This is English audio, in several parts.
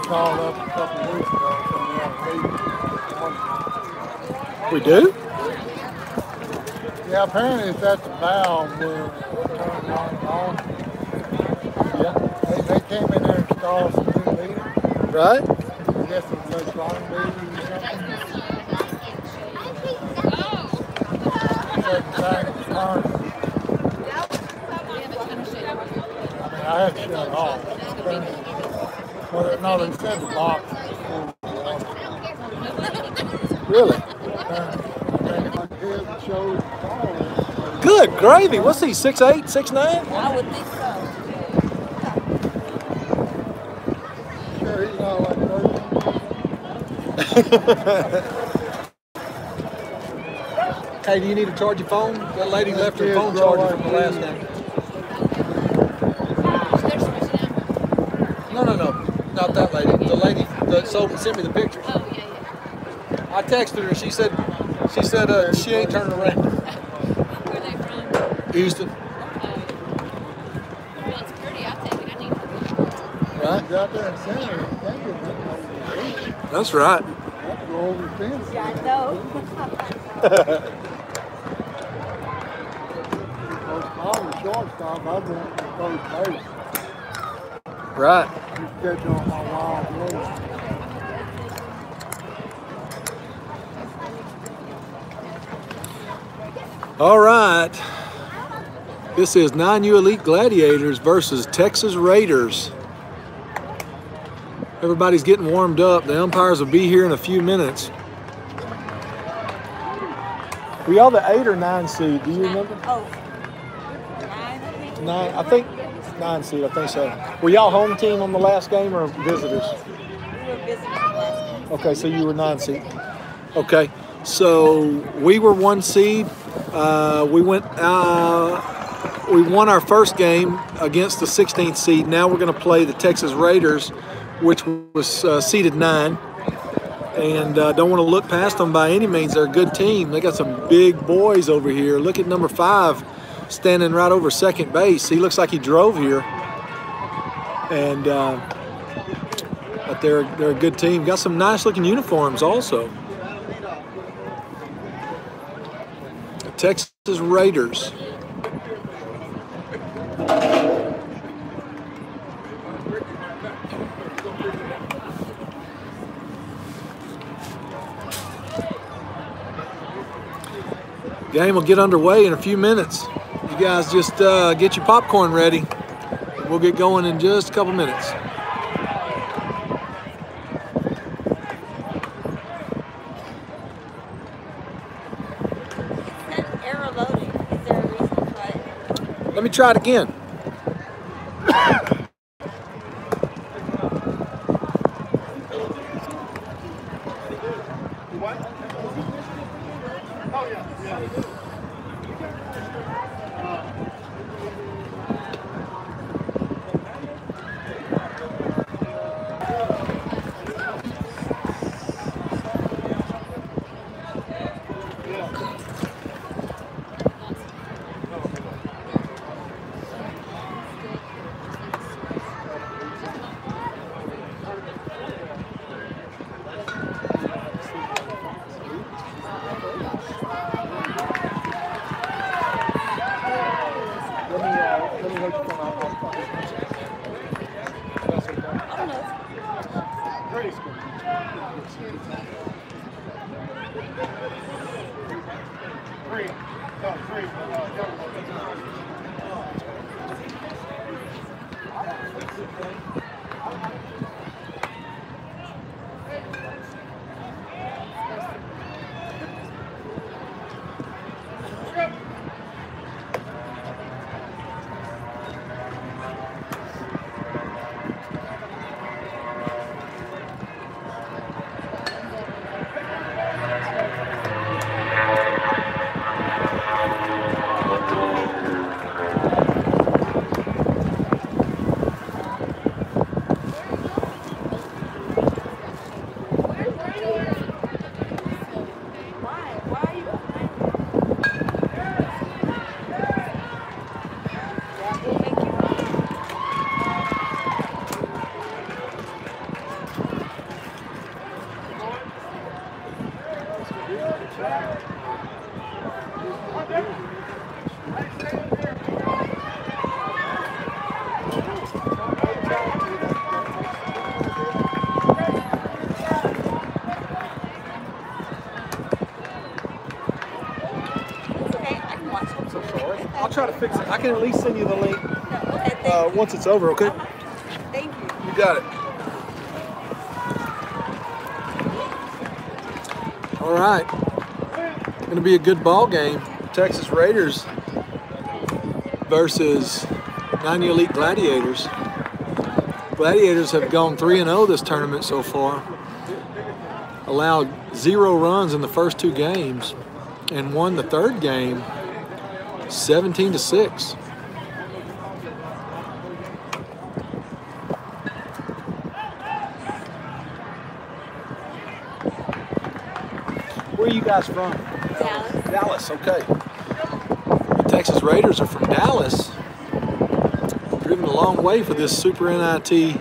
called up a couple of weeks ago, so we have to leave. We do? Yeah, apparently it's at the valve where it turns on and off. Yeah. They came in there and installed some new meters. Right? I guess it was electronic meters or something. Certain thing was turning. I mean, I had to shut it off. Well, no, they said the box was full of water. Really? It showed power. Good gravy. What's he, 6'8", 6'9"? I would think so. Sure, he's not like 13. Hey, do you need to charge your phone? That lady left her phone charger from the last game. No. Not that lady. The lady that sent me the pictures. Oh, yeah. I texted her. She said she ain't turning around. Where are they from? Houston. Well, it's pretty. I'll take it. I need it. Right? He's out there in center. That's right. That's go over the fence. Yeah, I know. I'm the shortstop. I want the first base. Right. Just catch on my wild road. All right. This is 9U Elite Gladiators versus Texas Raiders. Everybody's getting warmed up. The umpires will be here in a few minutes. Were y'all the 8 or 9 seed? Do you remember? Oh. 9, I think 9 seed, I think so. Were y'all home team on the last game or visitors? We were visiting the last game. Okay, so you were 9 seed. Okay, so we were 1 seed. We won our first game against the 16th seed. Now we're going to play the Texas Raiders, which was seeded 9. And don't want to look past them by any means. They're a good team. They got some big boys over here. Look at number 5 standing right over second base. He looks like he drove here. And but they're a good team. Got some nice looking uniforms also. The Texas Raiders. Game will get underway in a few minutes. You guys just get your popcorn ready. We'll get going in just a couple minutes. Error loading. Is there a reason for it? Let me try it again. try to fix it. I can at least send you the link Okay, once it's over, okay? thank you. You got it. All right. Going to be a good ball game. Texas Raiders versus 9U Elite Gladiators. Gladiators have gone 3-0 this tournament so far. Allowed 0 runs in the first 2 games and won the 3rd game 17-6. Where are you guys from? Dallas. Dallas, okay. The Texas Raiders are from Dallas. Driven a long way for this Super NIT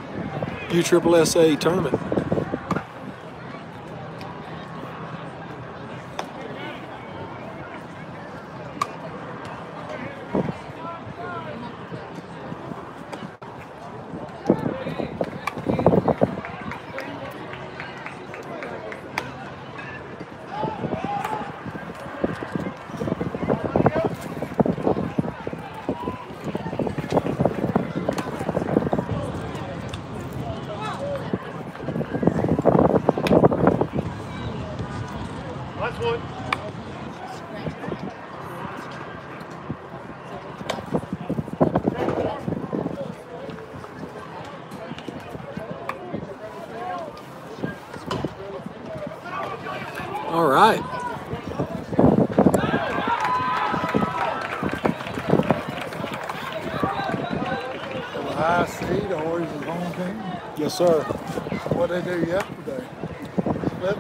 USSSA tournament. All right. The high seed always is home team. Yes, sir. What they do yesterday? Flip.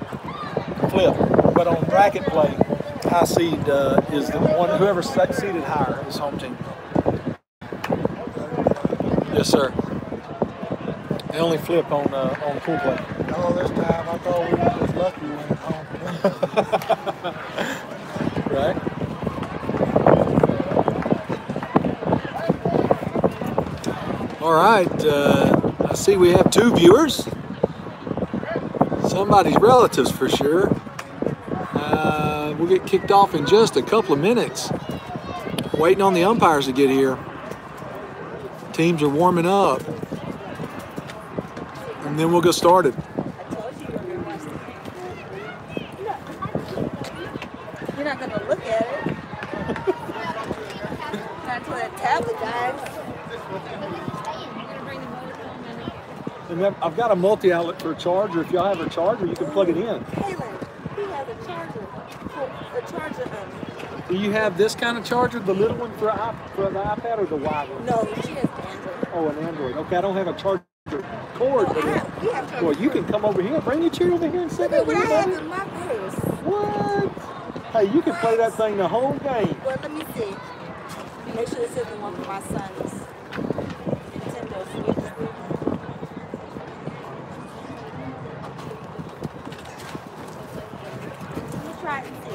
Flip. But on bracket play, high seed is the one, whoever seeded higher is home team. Yes, sir. They only flip on pool play. No, this time I thought we were just lucky when it's home team. Right. All right. I see we have 2 viewers. Somebody's relatives for sure. We'll get kicked off in just a couple of minutes. Waiting on the umpires to get here. Teams are warming up. And then we'll get started. You're not going to look at it. Not to that tablet, guys. And then I've got a multi-outlet for a charger. If y'all have a charger, you can plug it in. Kaylin, he has a charger. A charger. Do you have this kind of charger, the little one for the iPad, or the wide one? No, she has Android. Oh, an Android. Okay, I don't have a charger cord. We have Well, you can come over here. Bring your chair over here and sit Look over at what I have here. in my purse. What? Hey, you can play that thing the whole game. Well, let me see. Make sure this is the one for my son's Nintendo Switch. Let me try it and see.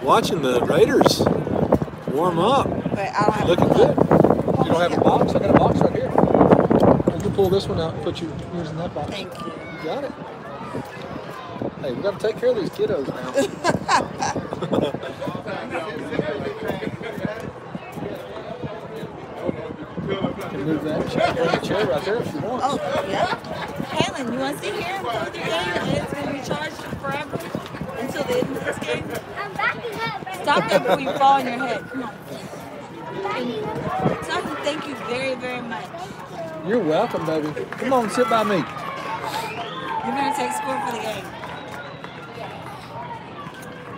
Watching the Raiders warm up. But I don't have Looking good. You don't have a box? I got a box right here. You can pull this one out and put yours in that box. Thank you. You got it. Hey, we got to take care of these kiddos now. You can move that chair, bring the chair right there if you want. Oh, yeah. Helen, you want to sit here and play with your game and it's going to be charged forever until the end of this game? I'm backing up. Stop that before you fall on your head. Come on. So I can thank you very, very much. You're welcome, baby. Come on, sit by me. You're going to take score for the game.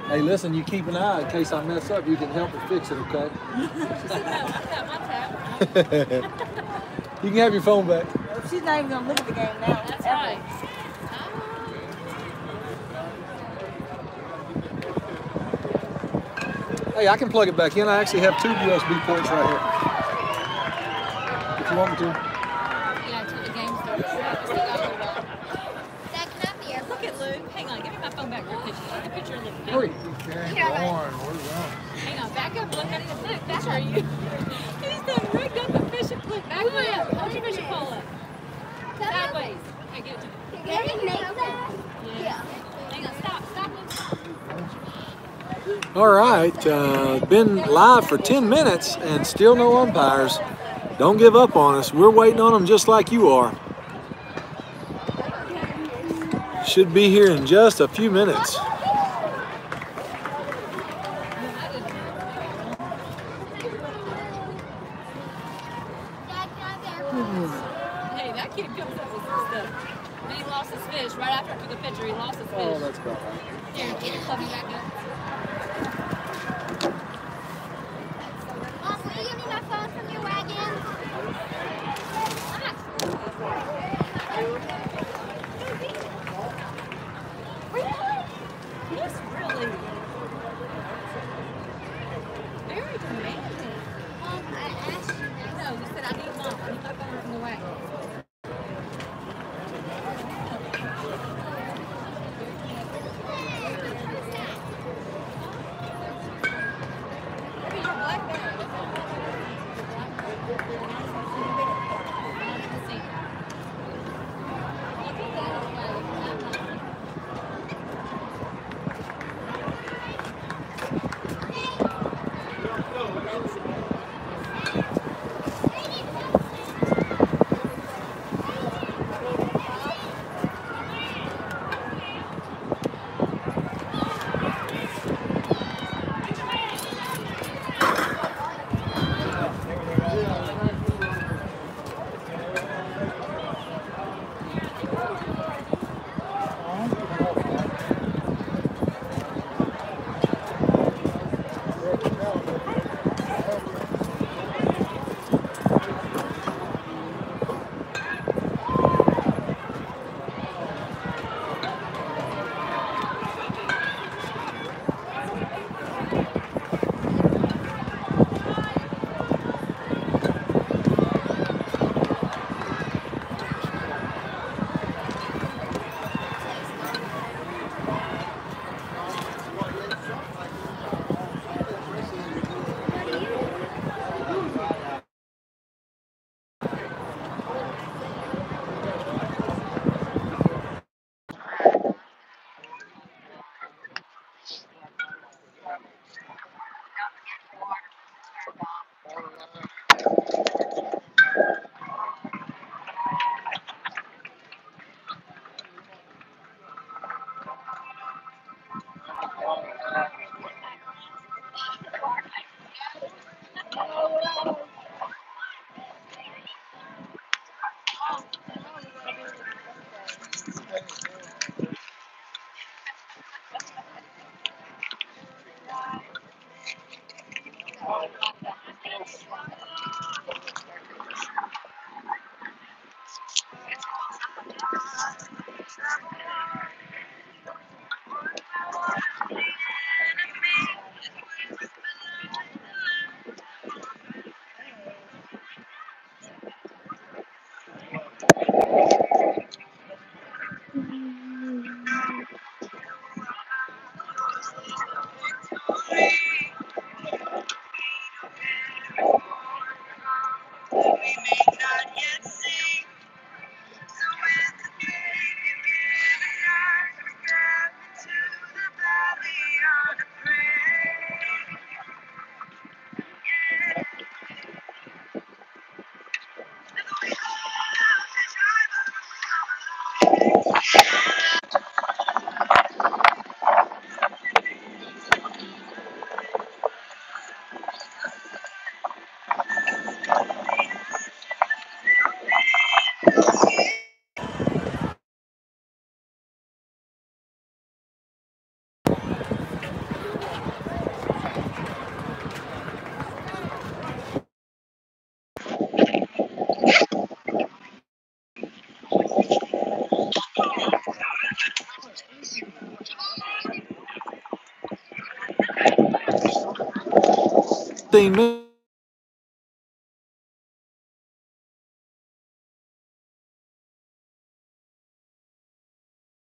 Hey, listen, you keep an eye in case I mess up. You can help me fix it, okay? You can have your phone back. She's not even going to look at the game now. That's right. Hey, I can plug it back in. I actually have 2 USB ports right here. If you want me to. Yeah, until the game starts. Dad, can I have the Look at Luke. Hang on, give me my phone back for a picture. Take a picture of Luke. Hurry. Game born. Where's that? Hang on, back up. Look, I need to look. Picture of you. He's done rigged up the fishing pole. Back up. Hold your fishing pole up. Sideways. Okay, give it to me. Can we make that? Yeah. All right, been live for 10 minutes and still no umpires. Don't give up on us. We're waiting on them just like you are. Should be here in just a few minutes. Hey, that kid comes up with some stuff. And he lost his fish right after I took a picture. He lost his fish. Oh, that's bad. Here, get it, puppy back up. Mom, will you give me my phone from your wagon? He's really very demanding. Mom, I asked you that. No, you said I need mom. I need my phone from the wagon. Maybe your blackberry. Let's see. Look at that away.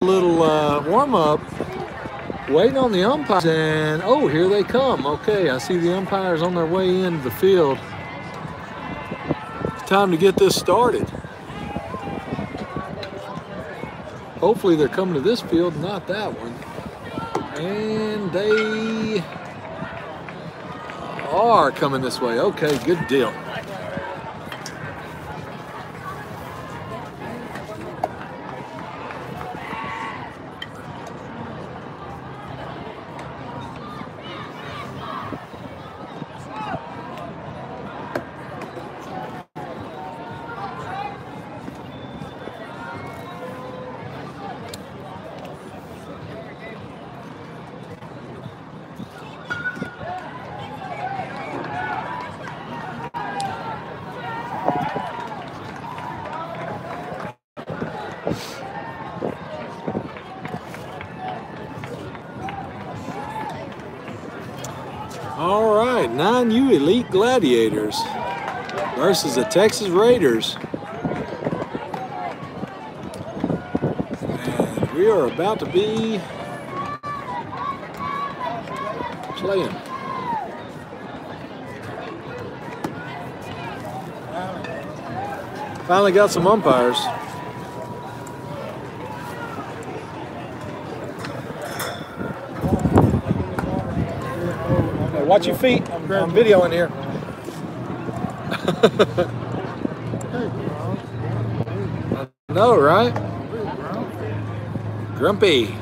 A little warm-up, waiting on the umpires, and oh, here they come. Okay, I see the umpires on their way into the field. It's time to get this started. Hopefully they're coming to this field, not that one. And they are coming this way. Okay, good deal. All right, 9U Elite Gladiators versus the Texas Raiders. And we are about to be playing. Finally got some umpires. Watch your feet. I'm videoing here. I know, right? Grumpy.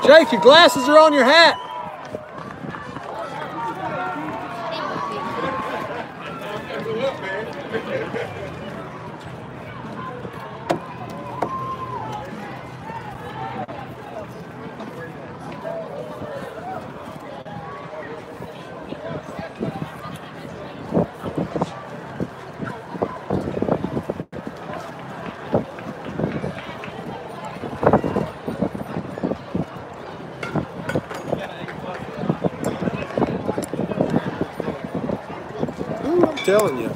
Jake, your glasses are on your hat. I'm telling you.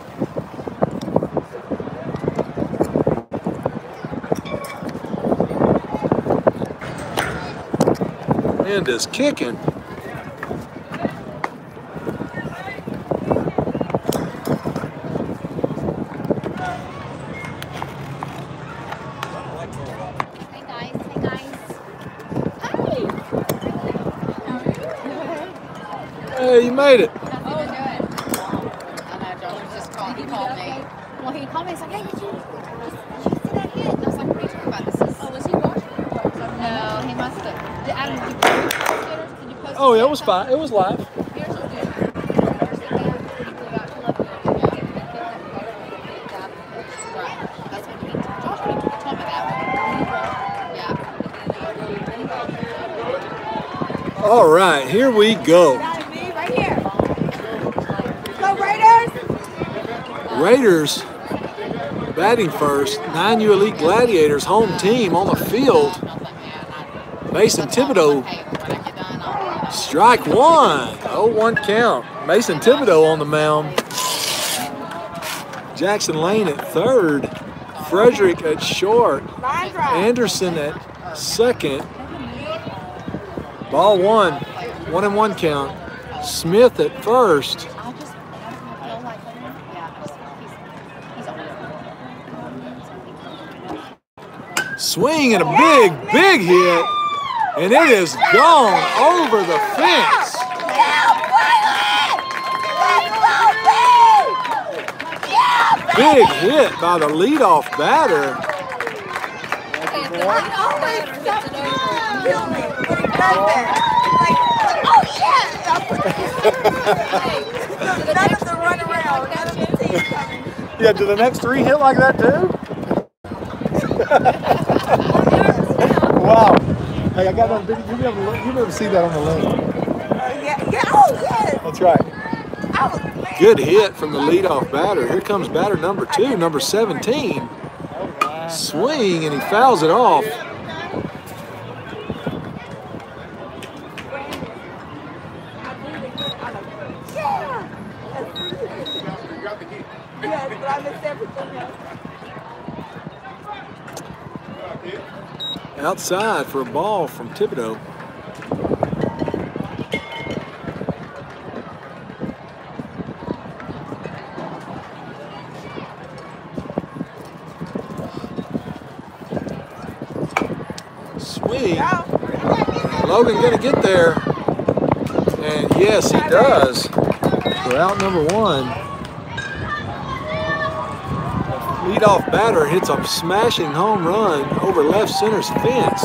And is kicking. Hey, you made it. Well, he called me. He's like, "Hey, did you see that hit?" And I was like, "What are you talking about? This is." Oh, was he watching? No, he must have. Adam, did you post? Did you post? Oh, yeah, it was fine. It was live. Here's what we do. First thing down, he flew out to left field. Right. That's what he told me that. Yeah. All right, here we go. Right here. Go Raiders! Raiders batting first. 9U Elite Gladiators home team on the field. Mason Thibodeau, strike one. 0-1 count. Mason Thibodeau on the mound. Jackson Lane at third. Frederick at short. Anderson at second. Ball one. 1-1 count. Smith at first. Swing and a big hit. And it is gone over the fence. Big hit by the leadoff batter. None of the run around. None of the team coming. Yeah, do the next 3 hit like that too? Wow. Hey, I got on video. You'll be able to see that on the link. Yeah. Oh, yes. That's right. Oh, Good hit from the leadoff batter. Here comes batter number 2, number 17. Swing, and he fouls it off. yes, but I missed everything else. Outside for a ball from Thibodeau. Swing. Logan gonna get there. And yes, he does. For out number 1. Leadoff batter hits a smashing home run over left center's fence.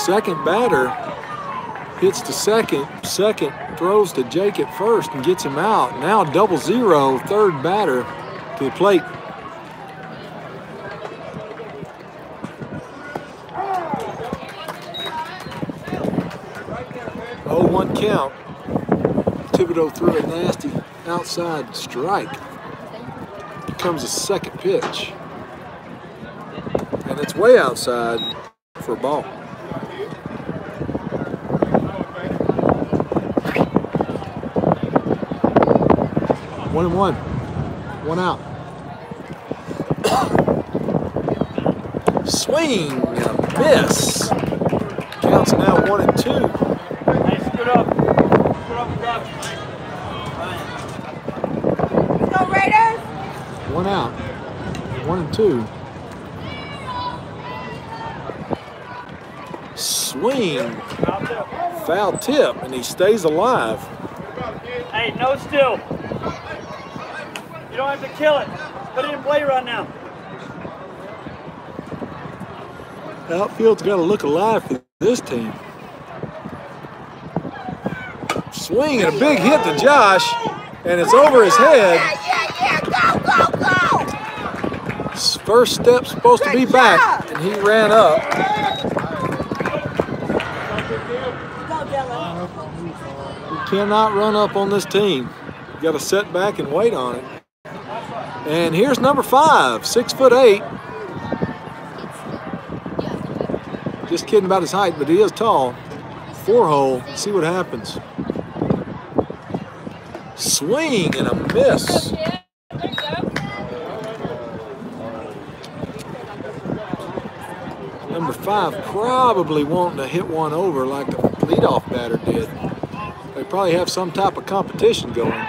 Second batter hits to second. Second throws to Jake at first and gets him out. Now 0-0, third batter to the plate. Oh, 1 count. Thibodeau threw a nasty outside strike. Comes a second pitch, and it's way outside for a ball. One and one, 1 out. Swing and a miss. Counts now 1 and 2. Hey, scoot up. Scoot up and drop. Let's go, Raiders. 1 out. 1 and 2. Swing. Foul tip, and he stays alive. Hey, no still. You don't have to kill it. Put it in play right now. Outfield's got to look alive for this team. Swing and a big hit to Josh, and it's over his head. Go. His first step's supposed to be back, and he ran up. Go, Dylan. You cannot run up on this team. You got to sit back and wait on it. And here's number 5, 6'8". Just kidding about his height, but he is tall. 4-hole. See what happens. Swing and a miss. Number 5 probably wanting to hit one over like the leadoff batter did. They probably have some type of competition going.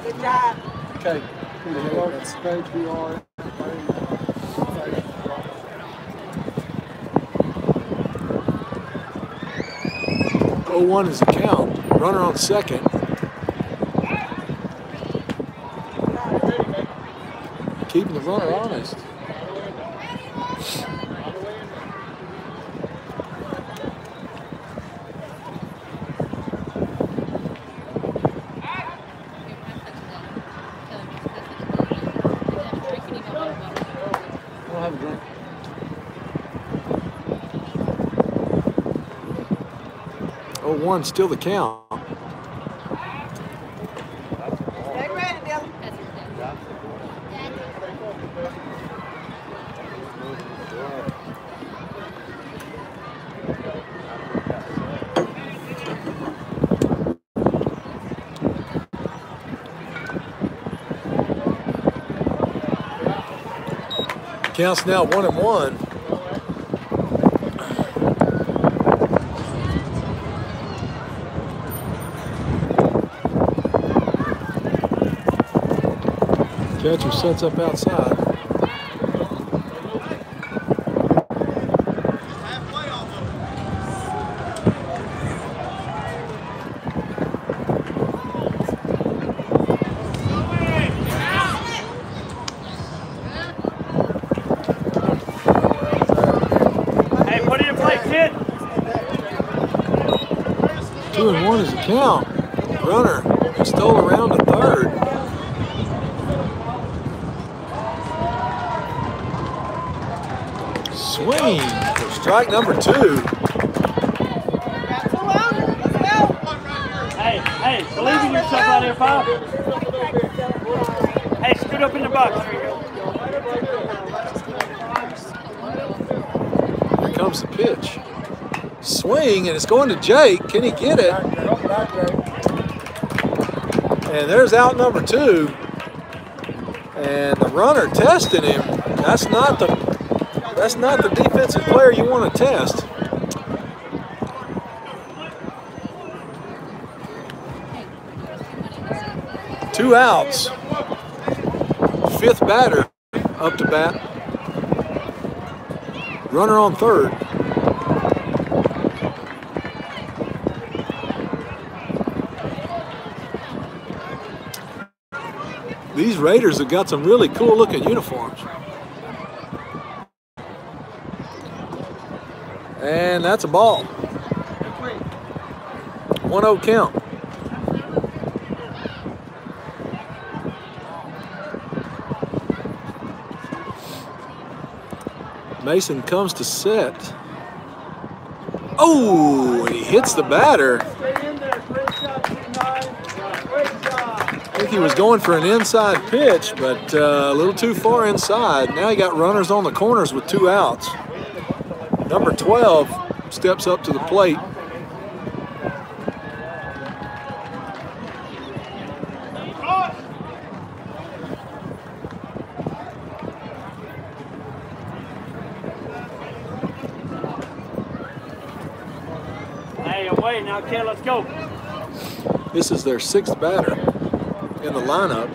Good job. Okay. That's great. We are. 0-1 is the count. Runner on second. Keeping the runner honest. I'll have a drink. 0-1, still the count. Get ready, Dylan. Counts now 1-1. Catcher sets up outside. Hey, put it in play, kid. 2-1 is the count. runner stole around to third. Swing for strike number 2. Hey, believe in yourself out there, Bob. Hey, scoot up in the box. There you go. Here comes the pitch. Swing, and it's going to Jake. Can he get it? And there's out number 2. And the runner testing him. That's not the defensive player you want to test. Two outs. 5th batter up to bat. Runner on third. These Raiders have got some really cool looking uniforms. And that's a ball. 1-0 count. Mason comes to set. Oh, and he hits the batter. I think he was going for an inside pitch, but a little too far inside. Now he got runners on the corners with 2 outs. Number 12 steps up to the plate. Hey, away now, kid. Let's go. This is their 6th batter in the lineup.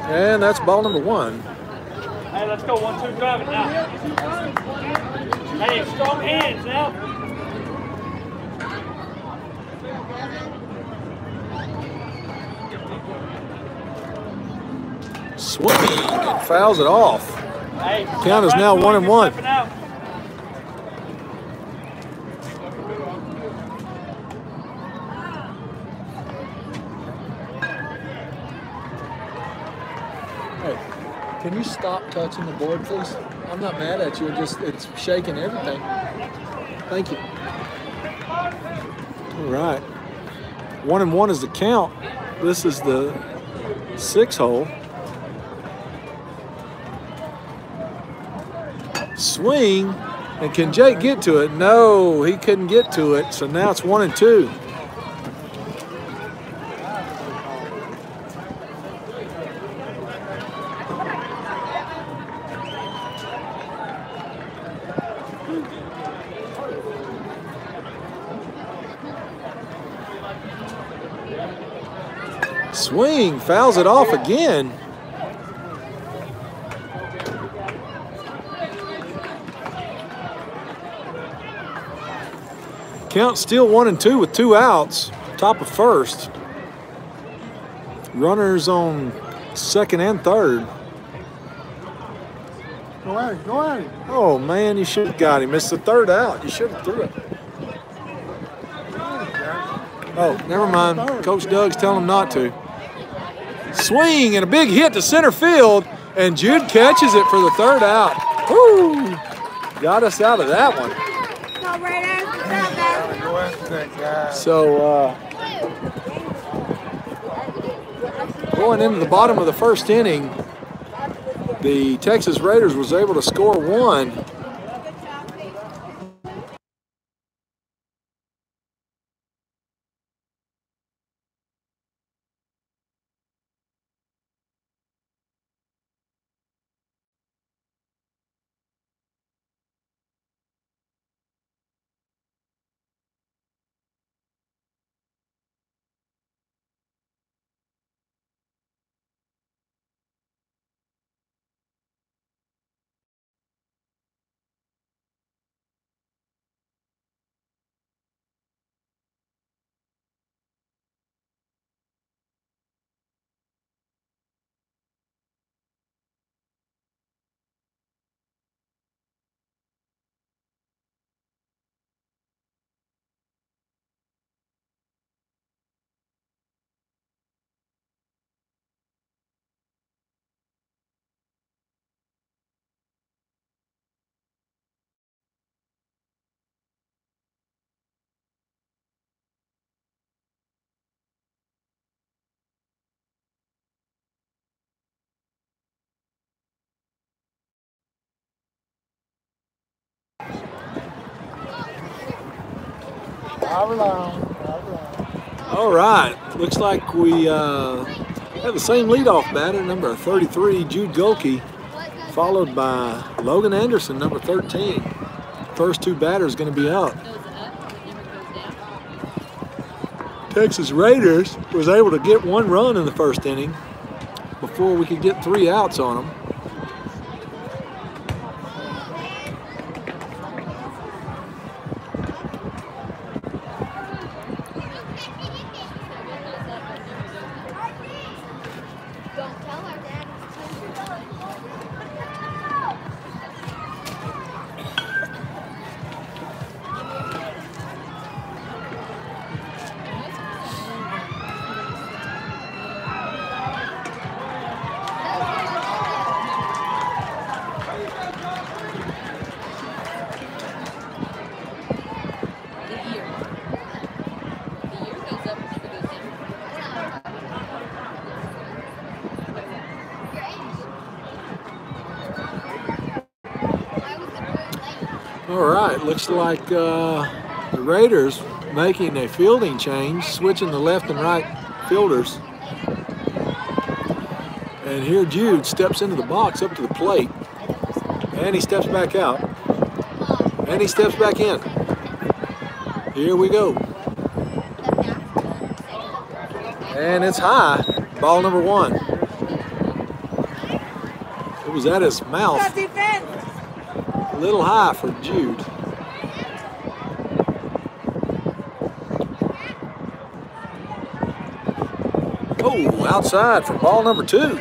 And that's ball number 1. Hey, let's go. 1-2 driving now. Hey, strong hands now. Swing and fouls it off. Hey, Count is now 1-1. Hey, can you stop touching the board, please? I'm not mad at you. It's shaking everything. Thank you. All right. 1-1 is the count. This is the 6-hole. Swing, and can Jake get to it? No, he couldn't get to it, so now it's 1-2. Swing, fouls it off again. Count still 1-2 with 2 outs, top of 1st. Runners on 2nd and 3rd. Go at it, go at it. Oh man, you should have got him. It's the 3rd out. You should have threw it. Oh, never mind. Coach Doug's telling him not to. Swing and a big hit to center field, and Jude catches it for the 3rd out. Woo! Got us out of that one. So going into the bottom of the 1st inning, the Texas Raiders was able to score 1. I rely on him. I rely on him. All right, looks like we have the same leadoff batter, number 33, Jude Golke, followed by Logan Anderson, number 13. First two batters going to be out. Texas Raiders was able to get one run in the first inning before we could get 3 outs on them. All right, looks like the Raiders making a fielding change, switching the left and right fielders. And here Jude steps into the box up to the plate. And he steps back out. And he steps back in. Here we go. And it's high, ball number 1. It was at his mouth. A little high for Jude. Oh, outside for ball number 2.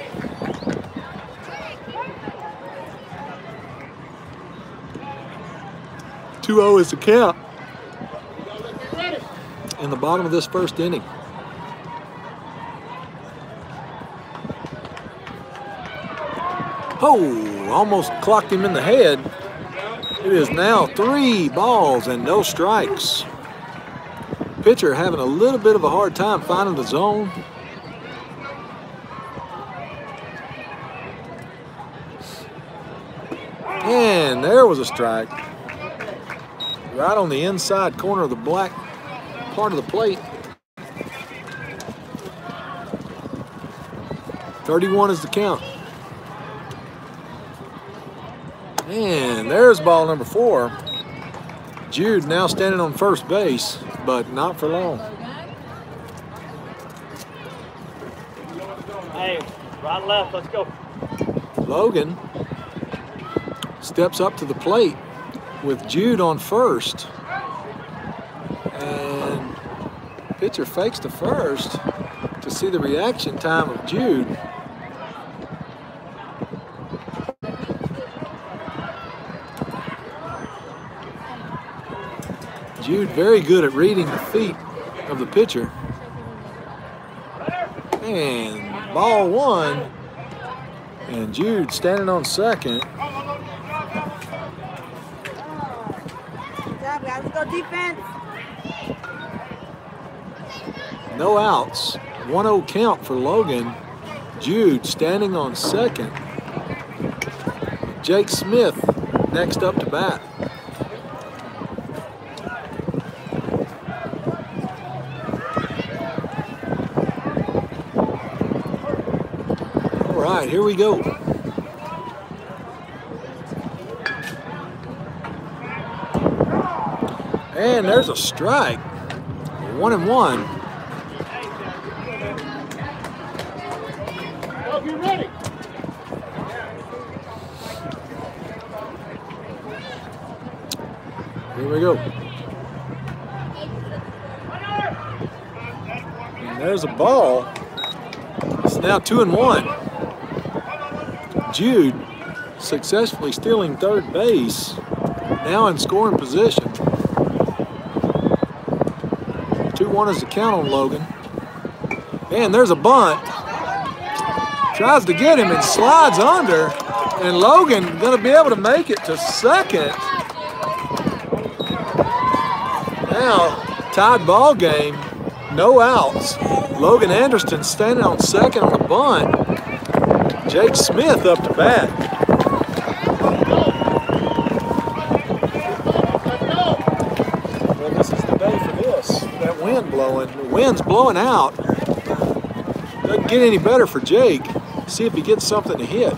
"2-0 is the count in the bottom of this first inning. Oh, almost clocked him in the head. It is now 3 balls and no strikes. Pitcher having a little bit of a hard time finding the zone. And there was a strike. Right on the inside corner of the black part of the plate. 31 is the count. And there's ball number 4. Jude now standing on first base, but not for long. Hey, right, left, let's go. Logan steps up to the plate with Jude on first. And pitcher fakes to first to see the reaction time of Jude. Jude very good at reading the feet of the pitcher. And ball 1. And Jude standing on second. Good job, guys. Let's go defense. No outs. 1-0 count for Logan. Jude standing on second. Jake Smith next up to bat. All right, here we go. And there's a strike. 1-1. Get ready. Here we go. And there's a ball. It's now 2-1. Jude successfully stealing third base, now in scoring position. 2-1 is the count on Logan. And there's a bunt. Tries to get him and slides under. And Logan gonna be able to make it to second. Now, tied ball game, no outs. Logan Anderson standing on second on the bunt. Jake Smith up to bat. Well, this is the day for this. going. The wind's blowing out. Doesn't get any better for Jake. See if he gets something to hit.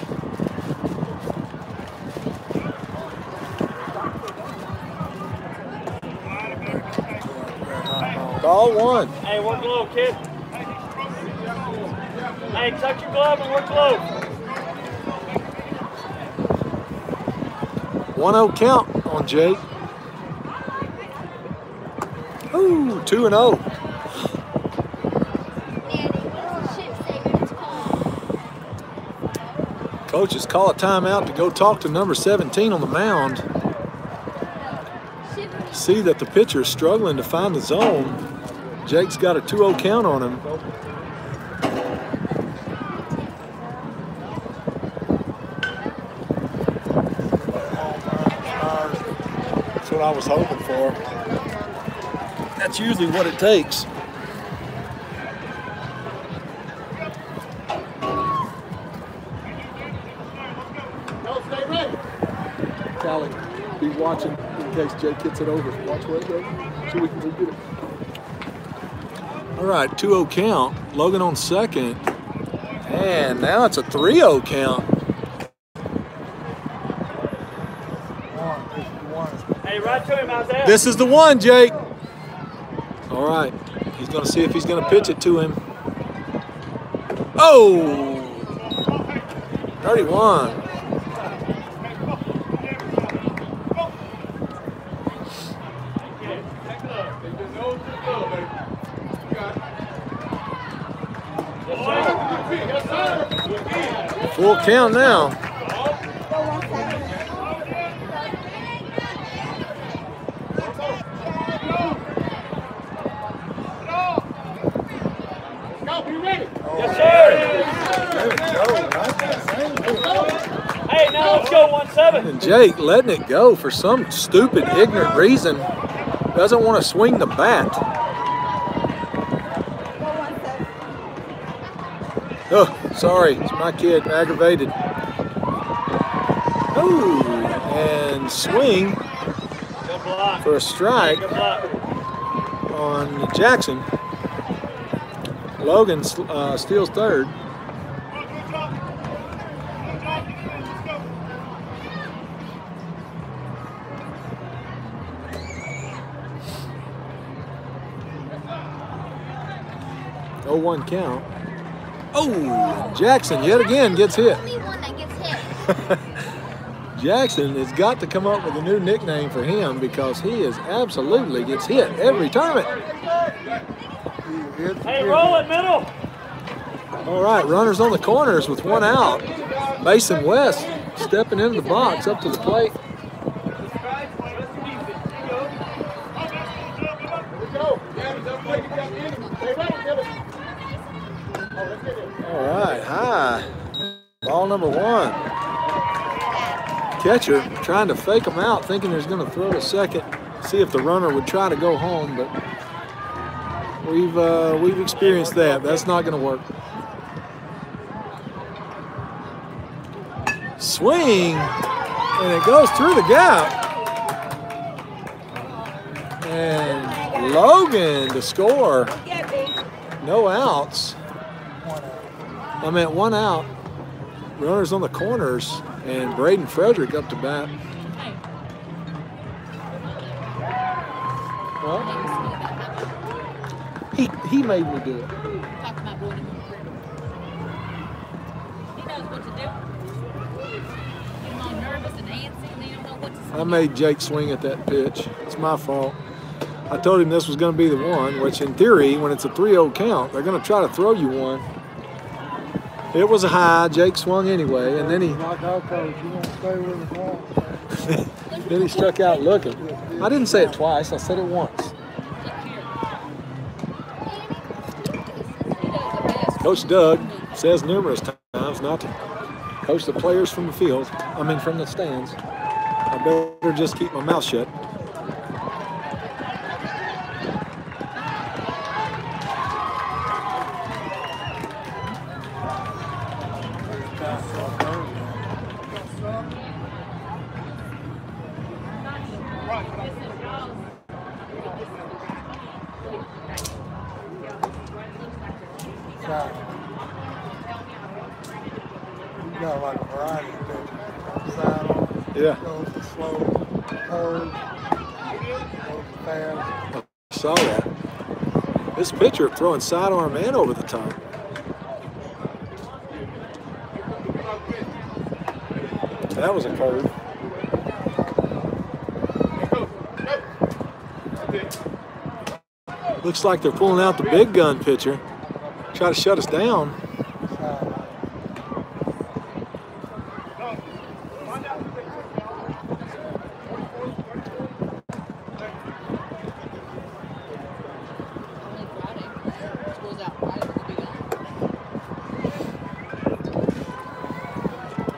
Ball one. Hey, work low, kid. Hey, tuck your glove and work low. 1-0 count on Jake. Ooh, 2-0. Coaches call a timeout to go talk to number 17 on the mound. See that the pitcher is struggling to find the zone. Jake's got a 2-0 count on him. That's what I was hoping for. That's usually what it takes. Callie, be watching in case Jake gets it over. Watch where it goes so we can go get it. All right, 2-0 count. Logan on second. And now it's a 3-0 count. Hey, right to him, Isaiah. This is the one, Jake. All right, he's going to see if he's going to pitch it to him. Oh! 31. Full count now. Yes, sir. Hey, now let's go 1-7. And Jake letting it go for some stupid, ignorant reason. Doesn't want to swing the bat. Oh, sorry, it's my kid, aggravated. Ooh, and swing for a strike on Jackson. Logan steals third. Oh, 1 count. Oh, Jackson yet again gets hit. Only one that gets hit. Jackson has got to come up with a new nickname for him because he absolutely gets hit every tournament. Hey, roll it, middle. All right, runners on the corners with 1 out. Mason West stepping into the box up to the plate. All right, high. Ball number 1. Catcher trying to fake him out, thinking he's going to throw to second, see if the runner would try to go home, but we've experienced that. That's not going to work. Swing, and it goes through the gap. And Logan to score. No outs. I meant 1 out. Runners on the corners, and Braden Frederick up to bat. Well, he made me do it. He knows what to do. You're all nervous and antsy and you don't know what to say. I made Jake swing at that pitch. It's my fault. I told him this was going to be the one, which in theory, when it's a 3-0 count, they're going to try to throw you one. It was a high. Jake swung anyway, and then then he struck out looking. I didn't say it twice. I said it once. Coach Doug says numerous times not to coach the players from the field. I mean, from the stands. I better just keep my mouth shut. Yeah. Goes to slow, curve, goes to fast. I saw that. This pitcher throwing sidearm and over the top. That was a curve. Looks like they're pulling out the big gun pitcher. Try to shut us down.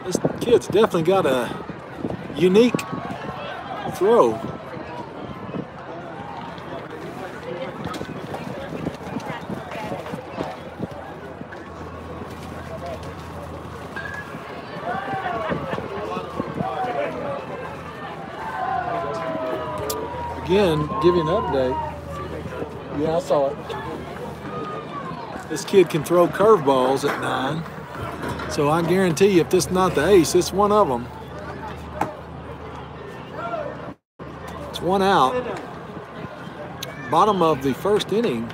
This kid's definitely got a unique throw. Again, give you an update. Yeah, I saw it. This kid can throw curveballs at 9. So I guarantee you, if this is not the ace, it's one of them. It's one out. Bottom of the first inning.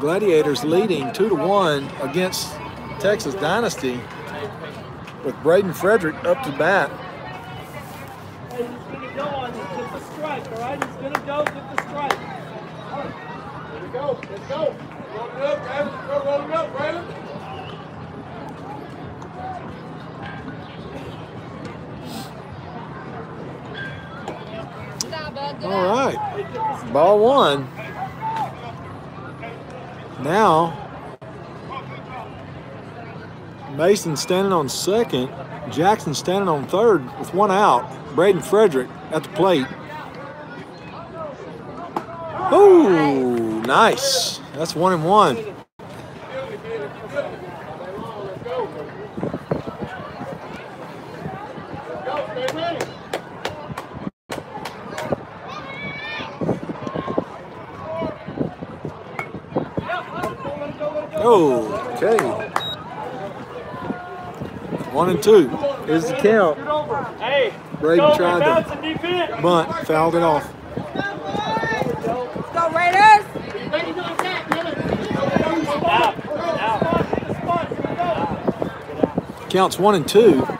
Gladiators leading 2-1 against Texas Dynasty with Braden Frederick up to bat. Hey, he's going to go on this. Get the strike, all right? He's going to go get the strike. Here we go. Let's go. Roll it up, guys. Roll it up, Brandon. All right. Ball 1. Now, Mason standing on second. Jackson standing on third with one out. Braden Frederick at the plate. Ooh, nice. That's 1-1. Okay. 1-2. Here's the count. Hey, Braden tried to bunt, fouled it off. Let's go, Raiders! Counts 1-2.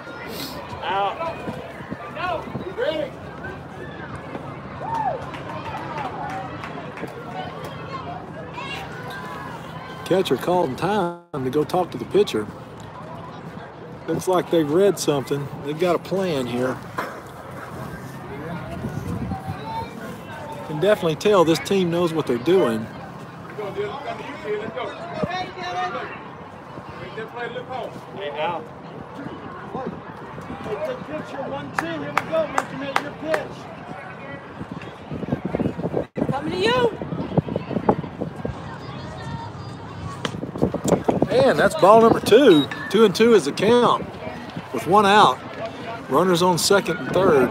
Catcher called in time to go talk to the pitcher. Looks like they've read something. They've got a plan here. Can definitely tell this team knows what they're doing. Hey, Al. Hey, good pitcher, 1-2. Here we go. Making it your pitch. Coming to you. And that's ball number 2. 2-2 is the count with one out. Runners on second and third.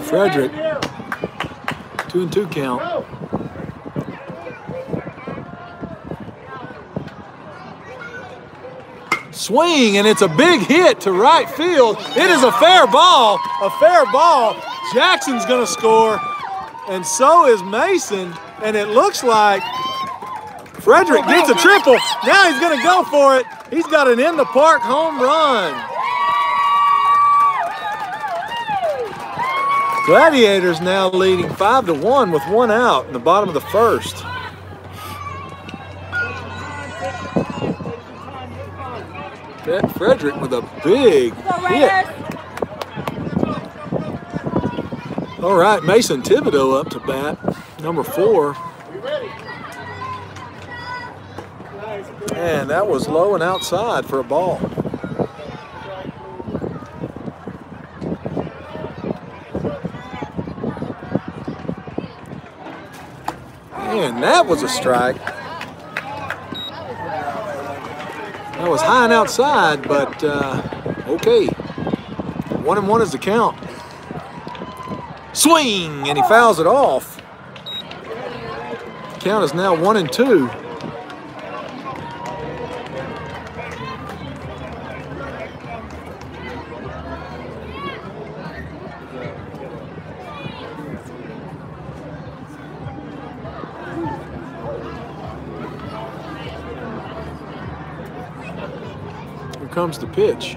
Frederick, 2-2 count. Swing, and it's a big hit to right field. It is a fair ball, Jackson's gonna score, and so is Mason, and it looks like Frederick gets a triple. Now he's gonna go for it. He's got an in-the-park home run. Gladiators now leading 5-1 with one out in the bottom of the first. Frederick with a big hit. All right, Mason Thibodeau up to bat, number 4. And that was low and outside for a ball. And that was a strike. That was high and outside, but okay. 1-1 is the count. Swing, and he fouls it off. The count is now 1-2. comes the pitch.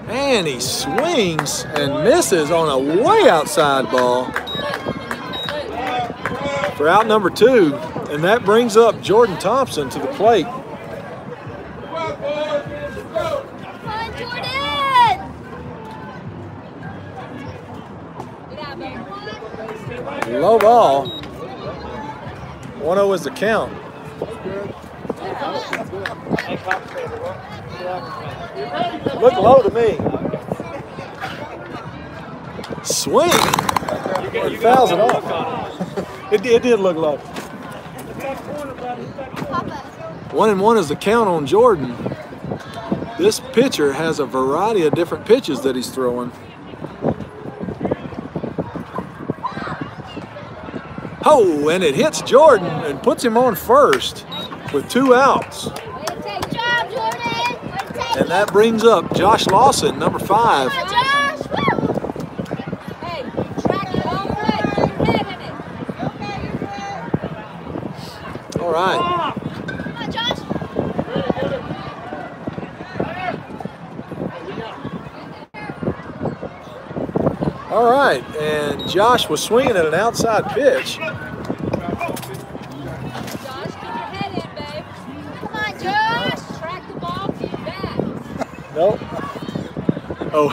And he swings and misses on a way outside ball for out number 2. And that brings up Jordan Thompson to the plate. Come on, Jordan! Low ball. 1-0 is the count. Look low to me. Swing. It fouls it off. It did look low. 1-1 is the count on Jordan. This pitcher has a variety of different pitches that he's throwing. Oh, and it hits Jordan and puts him on first with 2 outs. And that brings up Josh Lawson, number 5. All right. All right, and Josh was swinging at an outside pitch. Josh, keep your head in, babe. Come on, Josh. Track the ball to your back. Nope. Oh.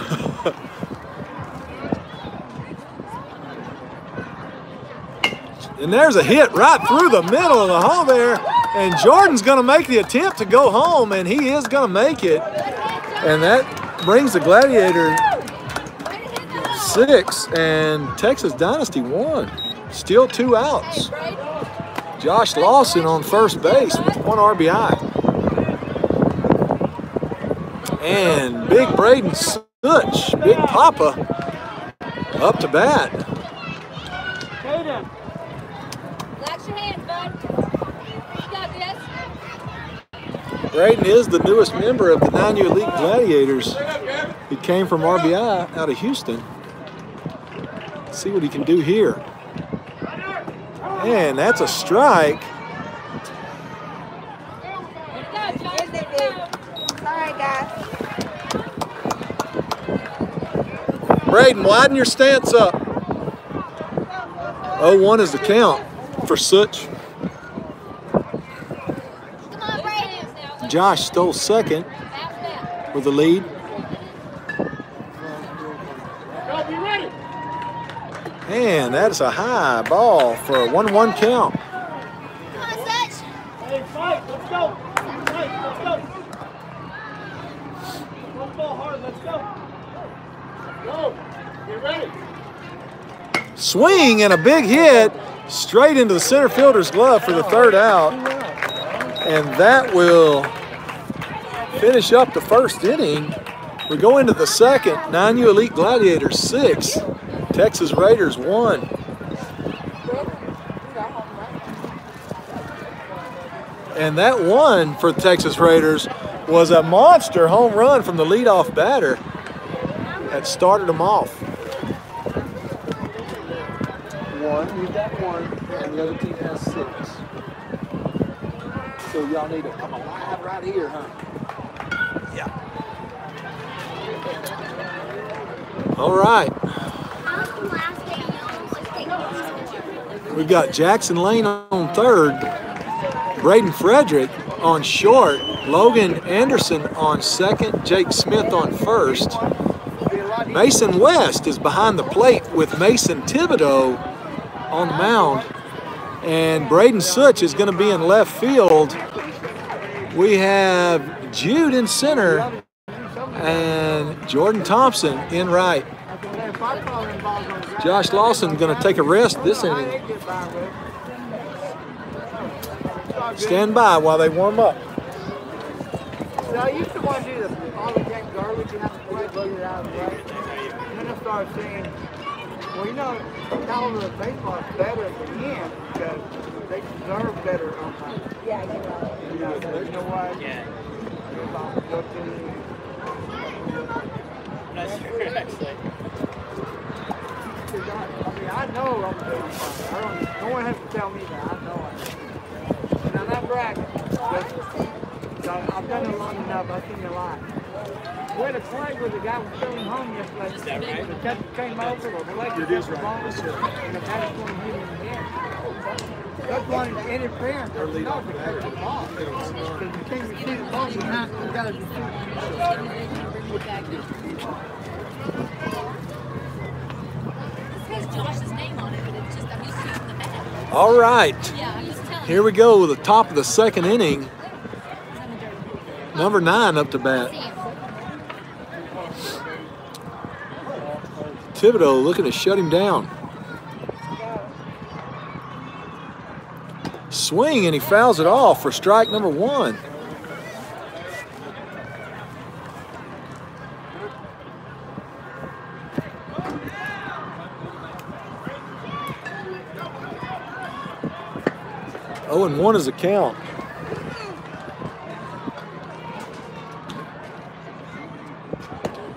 And there's a hit right through the middle of the hole there. And Jordan's going to make the attempt to go home, and he is going to make it. And that brings the Gladiators 6 and Texas Dynasty 1. Still 2 outs. Josh Lawson on first base with 1 RBI. And Big Braden Such, Big Papa, up to bat. Relax your hands, bud. You got this. Braden is the newest member of the 9U Elite Gladiators. He came from RBI out of Houston. Let's see what he can do here. And that's a strike. Sorry, guys. Braden, widen your stance up. 0-1 is the count for Such. Come on, Brady. Josh stole second with the lead. And that is a high ball for a 1-1 count. Come on, Such. Hey, Mike, let's go. Mike, let's go. Don't fall hard, let's go. Go. Get ready. Swing and a big hit straight into the center fielder's glove for the 3rd out. And that will finish up the first inning. We go into the second. 9U Elite Gladiators 6, Texas Raiders 1. And that one for the Texas Raiders was a monster home run from the leadoff batter that started them off. We've got 1, and the other team has 6. So y'all need to come alive right here, huh? Yeah. All right. We've got Jackson Lane on 3rd, Braden Frederick on short, Logan Anderson on 2nd, Jake Smith on 1st. Mason West is behind the plate with Mason Thibodeau on the mound. And Braden Such is going to be in left field. We have Jude in center and Jordan Thompson in right. Josh Lawson going to take a rest this inning. Stand by while they warm up. So I used to want to do all the Jack garbage you have to play, get it out of the way. And then I started saying, well, you know, the caliber of baseball is better at the end because they deserve better umpires. Yeah, you're right. You know what? Yeah. Go to I'm not sure, actually. I mean, I know I'm doing fine. No one has to tell me that. I know I am. And I'm not bragging. But I've done it long enough. I've seen a lot. We had a play where the guy was going home yesterday. Is that right? The catcher came over, the leg was wrong, and the batter was going to hit him in the head. That's one interference. No, the catcher was off. Because you can't receive the ball, you got to receive it. It says Josh's name on it, but it's just, I'm used to using the bat. All right. Yeah, I'm just telling Here we go with the top of the second inning. Number 9 up to bat. Thibodeau looking to shut him down. Swing, and he fouls it off for strike number 1. Oh, and 1 is the count.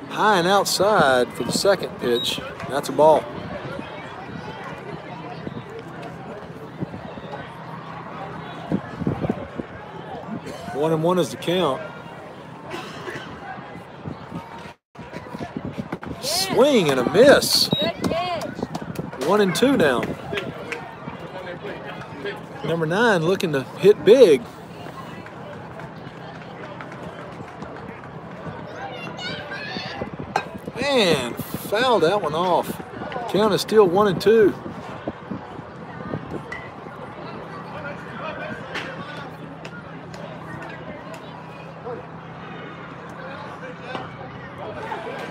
High and outside for the second pitch. That's a ball. One and 1 is the count. Swing and a miss. 1 and 2 now. Number 9 looking to hit big. Man, fouled that one off. Count is still 1 and 2.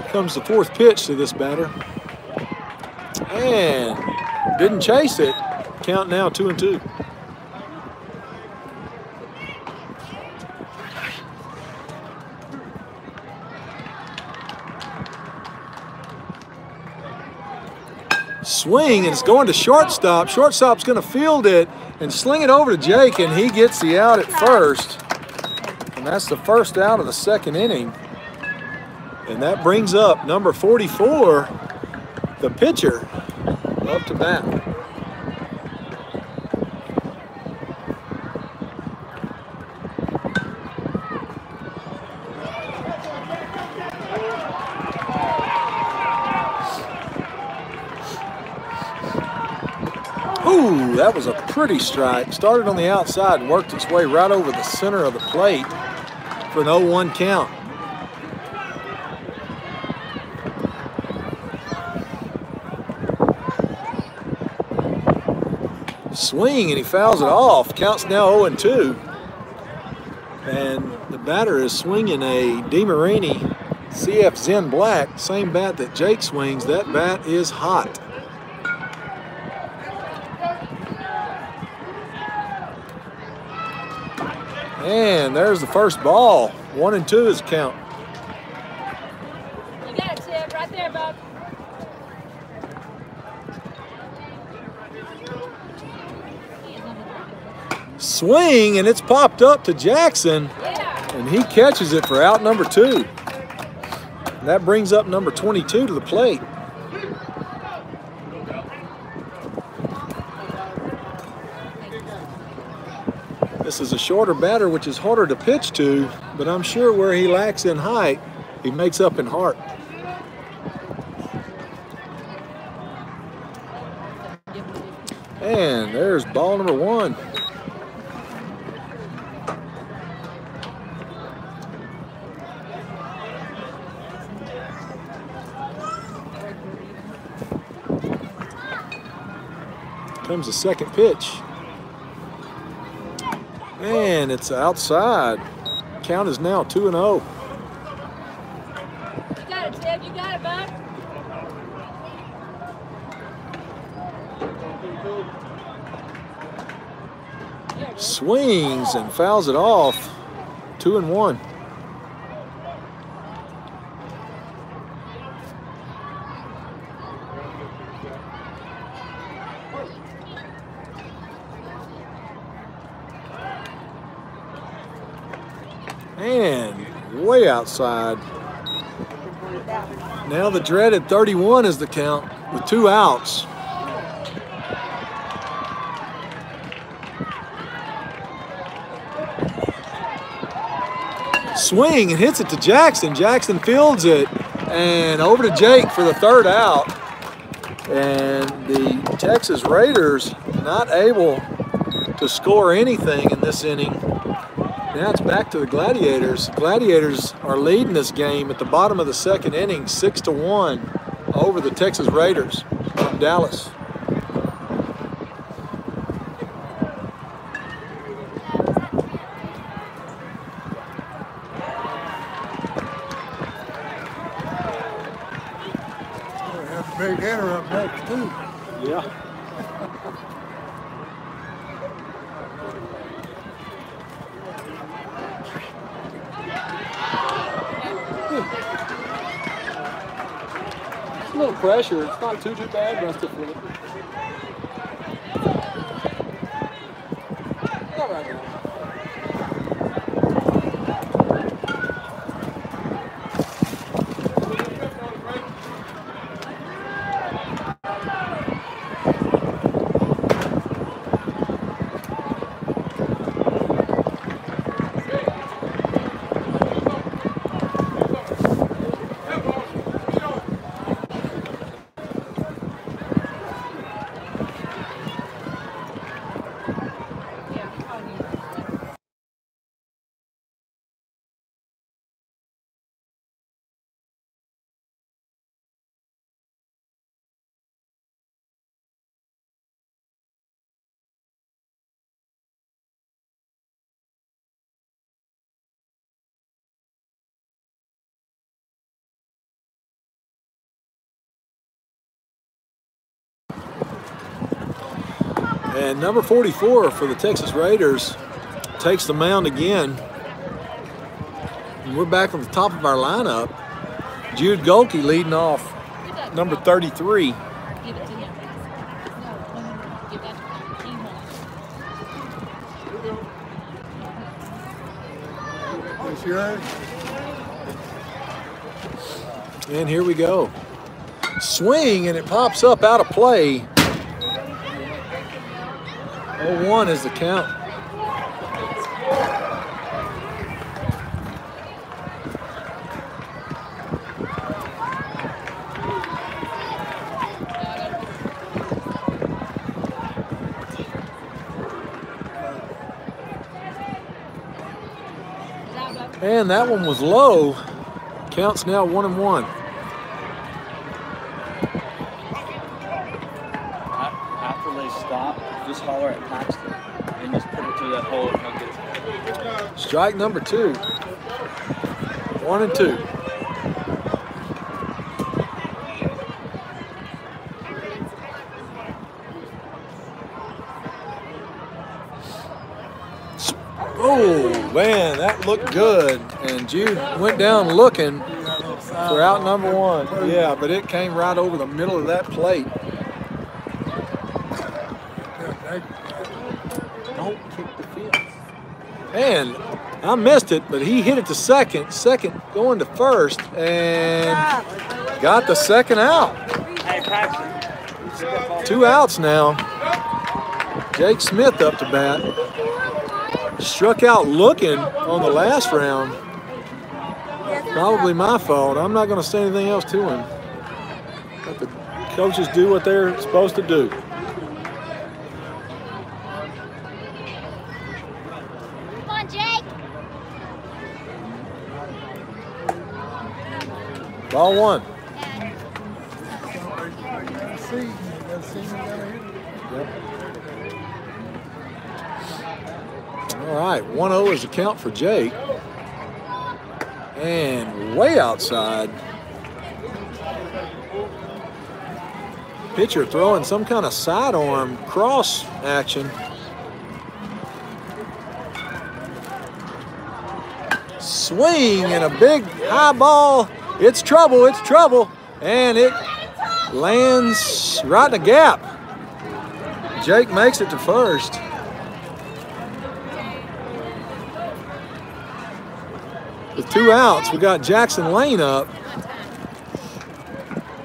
Comes the 4th pitch to this batter. And didn't chase it. Count now 2 and 2. Swing, and it's going to shortstop. Shortstop's going to field it and sling it over to Jake, and he gets the out at first. And that's the first out of the second inning. And that brings up number 44, the pitcher, up to bat. Ooh, that was a pretty strike. Started on the outside and worked its way right over the center of the plate for an 0-1 count. Swing, and he fouls it off. Counts now 0 and 2. And the batter is swinging a DeMarini CF Zen Black, same bat that Jake swings. That bat is hot. And there's the first ball. 1 and 2 is the count. You got it, Tib. Right there, bud. Swing, and it's popped up to Jackson. And he catches it for out number 2. And that brings up number 22 to the plate. This is a shorter batter, which is harder to pitch to, but I'm sure where he lacks in height, he makes up in heart. And there's ball number 1. Comes the second pitch. And it's outside. Count is now 2 and 0. You got it, Tib. You got it, bud. Swings and fouls it off. 2 and 1. And way outside. Now the dreaded 31 is the count with 2 outs. swing and hits it to Jackson. Jackson fields it and over to Jake for the third out. And the Texas Raiders not able to score anything in this inning. Now it's back to the Gladiators. Gladiators are leading this game at the bottom of the second inning, 6-1 over the Texas Raiders from Dallas. Big hitter up next too. Yeah. It's a little pressure. It's not too bad, but I still feel it. All right now. And number 44 for the Texas Raiders takes the mound again. And we're back on the top of our lineup. Jude Golke leading off, number 33. Give it to him. No, give that to him. This yours? And here we go. Swing, and it pops up out of play. 0-1 is the count. And that one was low. Counts now 1-1. After they stop, just holler at Paxton and just put it through that hole and he'll get it. Strike number 2. 1-2. Oh, man, that looked good. And Jude went down looking for out number 1. Yeah, but it came right over the middle of that plate. Don't kick the fence. And I missed it, but he hit it to second. Second going to first and got the second out. Hey, Paxton. 2 outs now. Jake Smith up to bat. Struck out looking on the last round. Probably my fault. I'm not going to say anything else to him. Let the coaches do what they're supposed to do. Come on, Jake. Ball 1. Yep. All right, 1-0 is the count for Jake. And way outside. Pitcher throwing some kind of sidearm cross action. Swing and a big high ball. It's trouble, it's trouble. And it lands right in the gap. Jake makes it to first. With 2 outs, we got Jackson Lane up.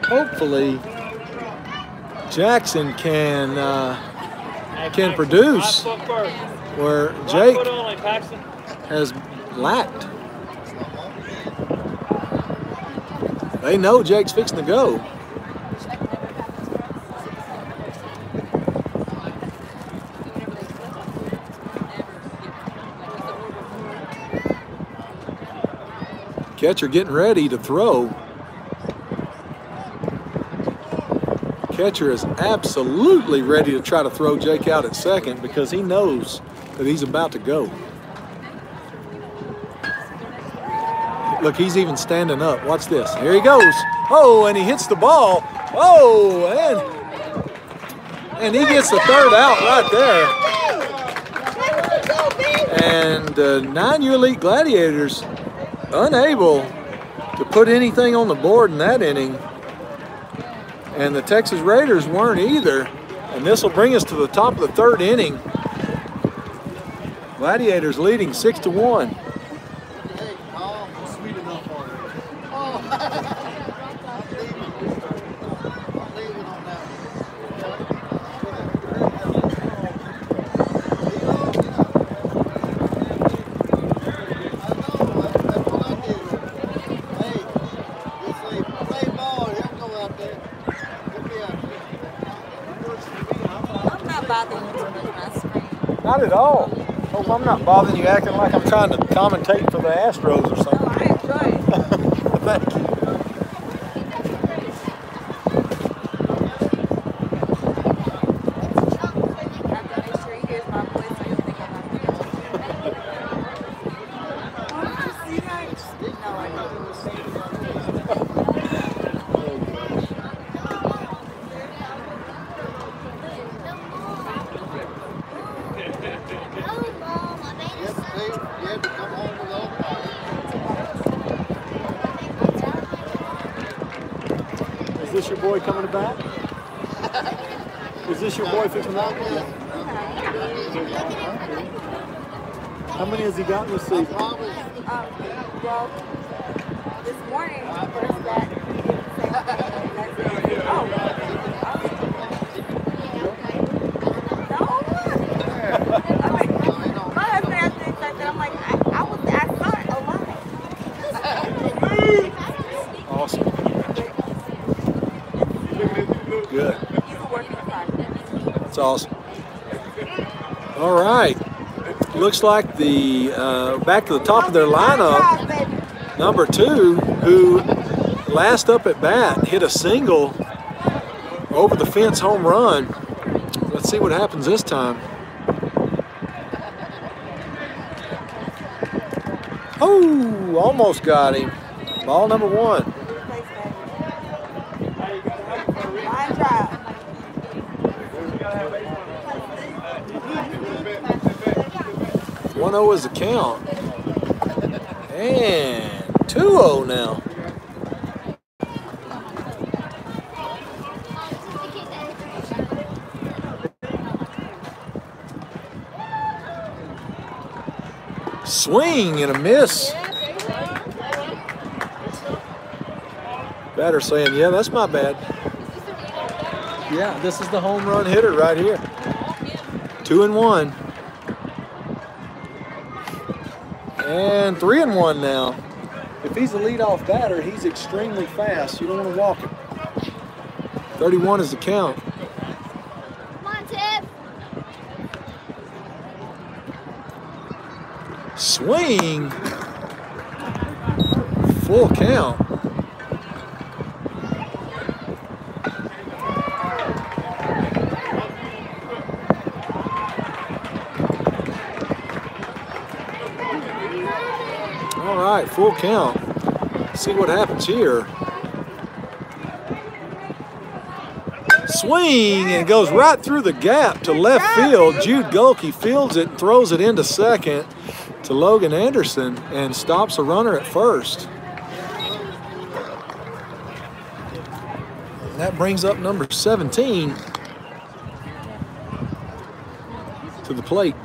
Hopefully, Jackson can produce where Jake has lacked. They know Jake's fixing to go. Catcher getting ready to throw. Catcher is absolutely ready to try to throw Jake out at second because he knows that he's about to go. Look, he's even standing up. Watch this. Here he goes. Oh, and he hits the ball. Oh, and he gets the third out right there. And 9U Elite Gladiators unable to put anything on the board in that inning. And the Texas Raiders weren't either. And this will bring us to the top of the third inning. Gladiators leading 6-1. Not at all. Hope I'm not bothering you acting like I'm trying to commentate for the Astros or something. Oh, I enjoy it. Thank you. I have to make sure he hears my voice so he'll think I'm not here. Oh, did you see that? No, I don't. Is this your boy coming to bat? Is this your boy fixing that? How many has he gotten this season? Well, this morning, first bat, he did the same thing. That's it. Oh, no. I mean, my husband has things like that. I'm like, I saw it alive. Awesome. Good. He's a work in progress. That's awesome. All right. Looks like the back to the top of their lineup, number 2, who last up at bat hit a single over the fence home run. Let's see what happens this time. Oh, almost got him. Ball number 1. Line drive. 1-0 is the count. And 2-0 now. Swing and a miss. Batter saying, yeah, that's my bad. Yeah, this is the home run hitter right here. 2-1. And 3-1 now. If he's a leadoff batter, he's extremely fast. You don't want to walk him. 31 is the count. Come on, Tiff. Swing. Full count. All right, full count. See what happens here. Swing, and it goes right through the gap to left field. Jude Gulkey fields it and throws it into second to Logan Anderson and stops a runner at first. And that brings up number 17 to the plate.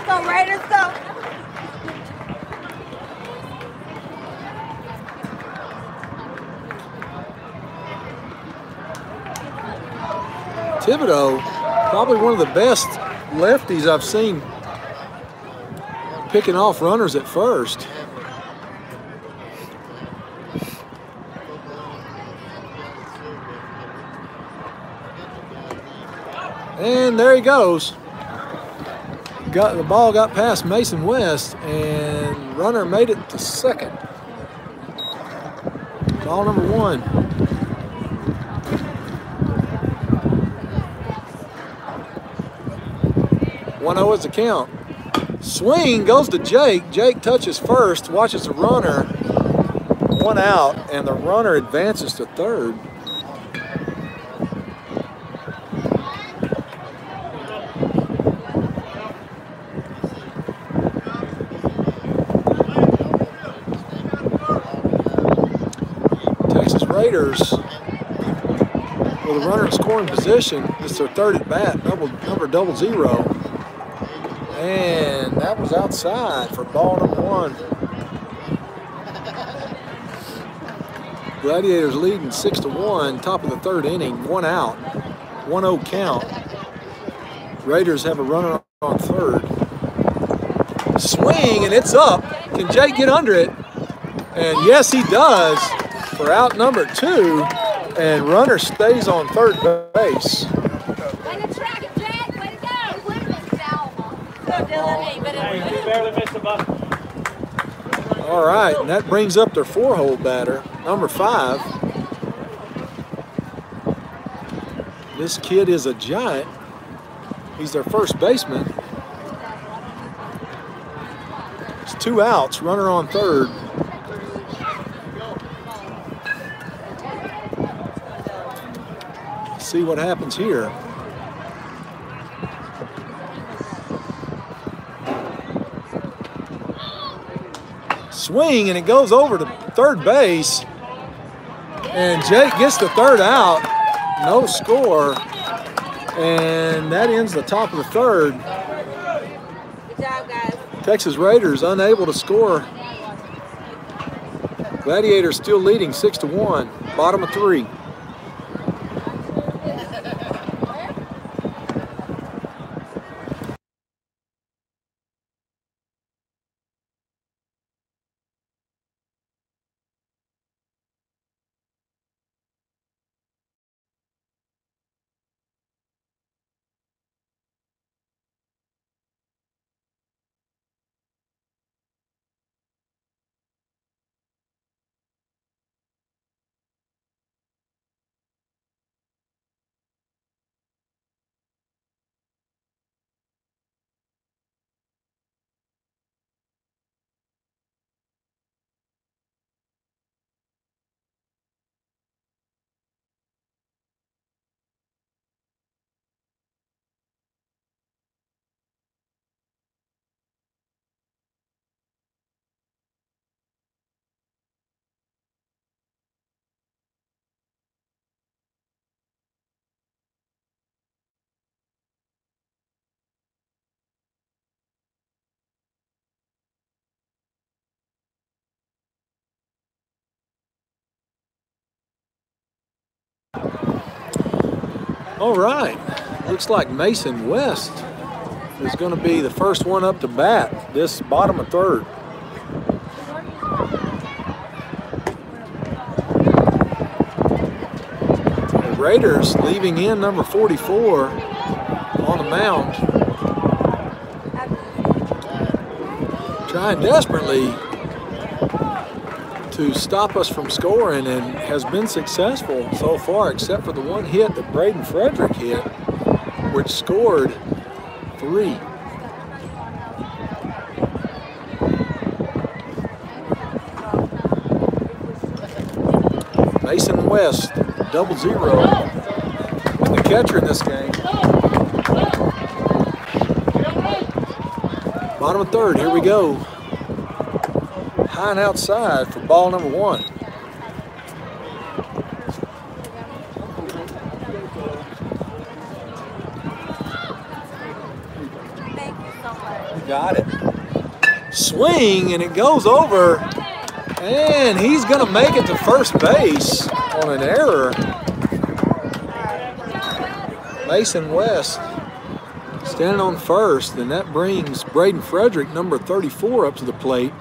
Go Raiders, go. Thibodeau, probably one of the best lefties I've seen picking off runners at first. And there he goes. The ball got past Mason West, and runner made it to second. Ball number 1. One 0 is the count. Swing goes to Jake. Jake touches first, watches the runner. 1 out, and the runner advances to third. Raiders with a runner in scoring position. It's their third at bat, number 00. And that was outside for ball number 1. Gladiators leading 6-1, top of the third inning, 1 out, 1-0 count. Raiders have a runner on third. Swing, and it's up. Can Jake get under it? And yes, he does. For out number 2, and runner stays on third base. Way to track it, Jack. Way to go. You barely missed the button. All right, and that brings up their 4-hole batter, number 5. This kid is a giant. He's their first baseman. It's 2 outs, runner on third. See what happens here. Swing, and it goes over to third base. And Jake gets the third out. No score. And that ends the top of the third. Good job, guys. Texas Raiders unable to score. Gladiators still leading 6-1. Bottom of 3. All right, looks like Mason West is going to be the first one up to bat this bottom of third. The Raiders leaving in number 44 on the mound. Trying desperately to stop us from scoring, and has been successful so far, except for the one hit that Braden Frederick hit, which scored 3. Mason West, 00, the catcher in this game. Bottom of third, here we go. High and outside for ball number 1. Thank you so much. You got it. Swing, and it goes over, and he's going to make it to first base on an error. Mason West standing on first, and that brings Braden Frederick, number 34, up to the plate,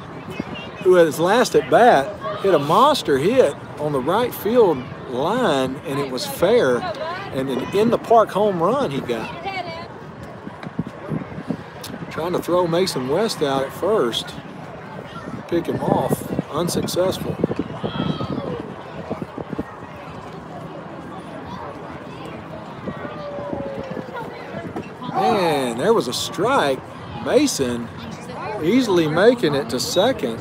who at his last at bat hit a monster hit on the right field line, and it was fair, and an in the park home run he got. Trying to throw Mason West out at first, pick him off, unsuccessful. Man, there was a strike. Mason easily making it to second.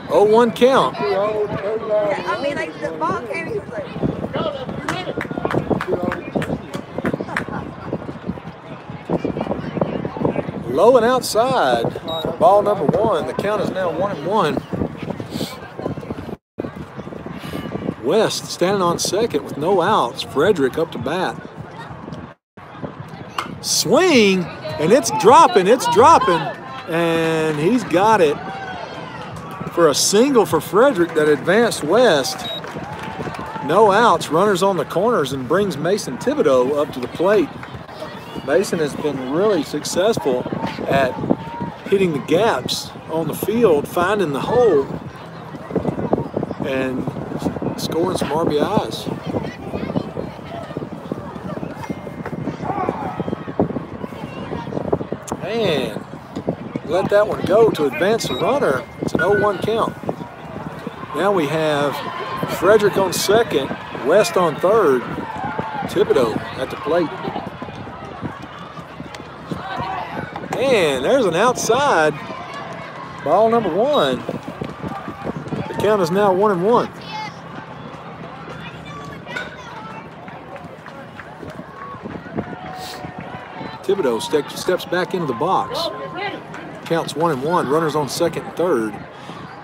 Oh, 1 count. I mean, like the ball came, he was like, Low and outside for ball number 1. The count is now 1-1. West standing on second with no outs. Frederick up to bat. Swing, and it's dropping, and he's got it for a single for Frederick that advanced West. No outs, runners on the corners, and brings Mason Thibodeau up to the plate. Mason has been really successful at hitting the gaps on the field, finding the hole, and scoring some RBIs. And let that one go to advance the runner. It's an 0-1 count. Now we have Frederick on second, West on third, Thibodeau at the plate. And there's an outside, ball number 1. The count is now 1-1. Thibodeau steps back into the box. Counts 1-1, runners on second and third.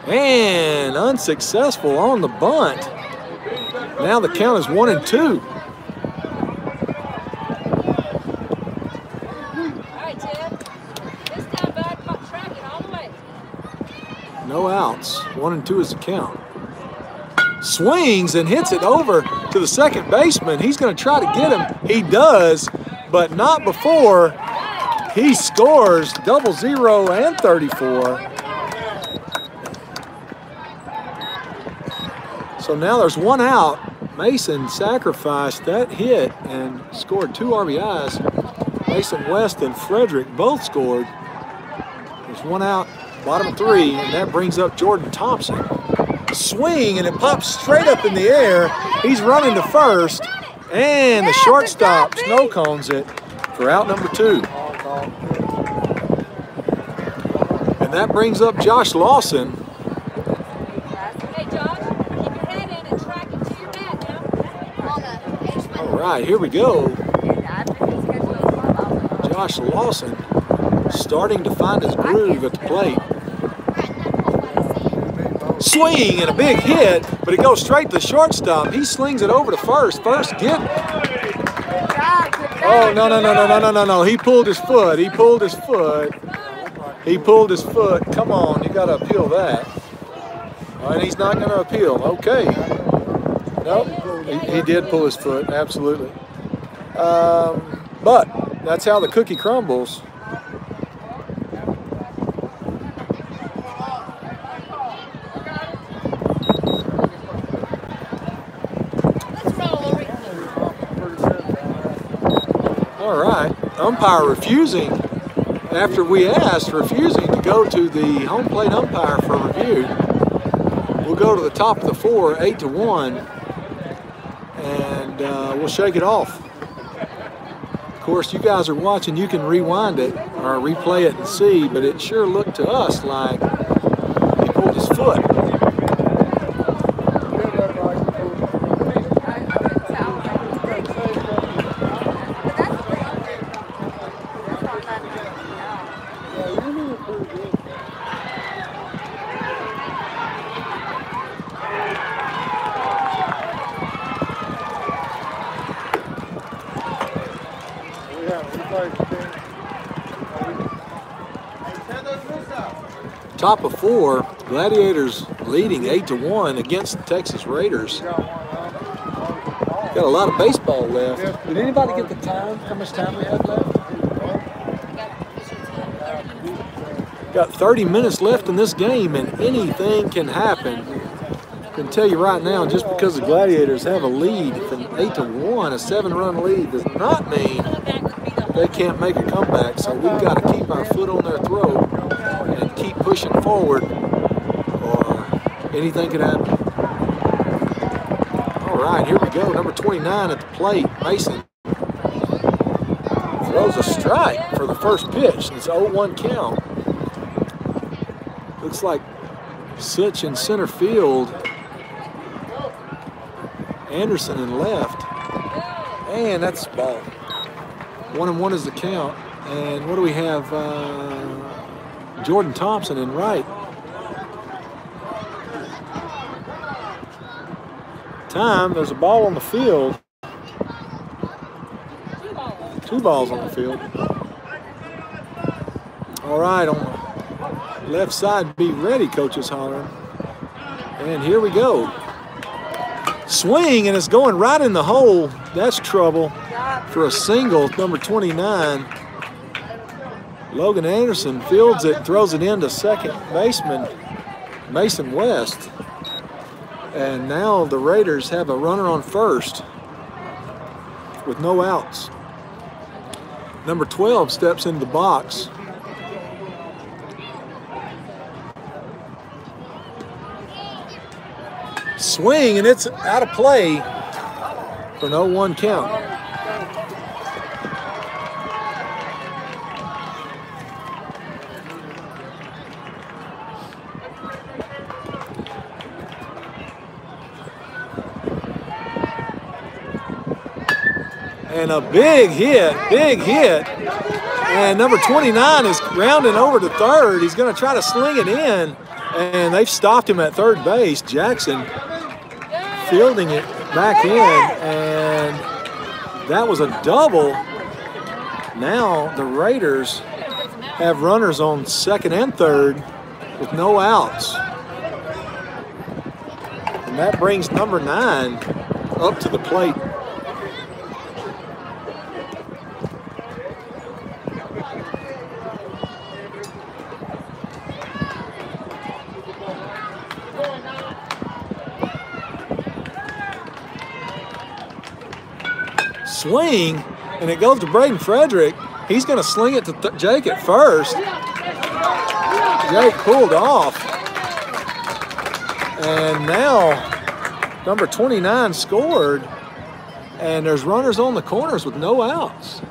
And unsuccessful on the bunt. Now the count is 1-2. No outs. 1-2 is the count. Swings and hits it over to the second baseman. He's going to try to get him. He does, but not before he scores 00 and 34. So now there's 1 out. Mason sacrificed that hit and scored 2 RBIs. Mason West and Frederick both scored. There's 1 out. Bottom of 3, and that brings up Jordan Thompson. Swing, and it pops straight up in the air. He's running to first, and the shortstop snow cones it for out number 2. And that brings up Josh Lawson. Hey, Josh, keep your head in and track it to your bat now. All right, here we go. Josh Lawson starting to find his groove at the plate. Swing and a big hit, but it goes straight to the shortstop. He slings it over to first. First get. Oh, no. He pulled his foot. He pulled his foot. Come on, you got to appeal that. And he's not going to appeal. Okay. Nope, he did pull his foot, absolutely. But that's how the cookie crumbles. All right, umpire refusing, after we asked, refusing to go to the home plate umpire for review. We'll go to the top of the 4, 8-1, and we'll shake it off. Of course, you guys are watching, you can rewind it or replay it and see, but it sure looked to us like he pulled his foot. Top of 4, Gladiators leading 8-1 against the Texas Raiders. Got a lot of baseball left. Did anybody get the time? How much time we have left? Got 30 minutes left in this game, and anything can happen. I can tell you right now, just because the Gladiators have a lead from 8-1, a 7-run lead does not mean they can't make a comeback. So we've got to keep our foot on their throat and keep pushing forward, or anything could happen. All right, here we go. Number 29 at the plate, Mason. Throws a strike for the first pitch. It's 0-1 count. Looks like Such in center field. Anderson in left. And that's ball. 1-1 is the count. And what do we have? Jordan Thompson in right. Time, there's a ball on the field. 2 balls on the field. All right, on the left side, be ready, coach is hollering. And here we go. Swing, and it's going right in the hole. That's trouble for a single, number 29. Logan Anderson fields it, throws it into second baseman Mason West. And now the Raiders have a runner on first with no outs. Number 12 steps into the box. Swing, and it's out of play for an 0-1 count. And a big hit, and number 29 is rounding over to third. He's going to try to sling it in, and they've stopped him at third base. Jackson fielding it back in, and that was a double. Now the Raiders have runners on second and third with no outs. And that brings number 9 up to the plate. Swing, and it goes to Braden Frederick. He's going to sling it to Jake at first. Jake pulled off. And now number 29 scored, and there's runners on the corners with no outs.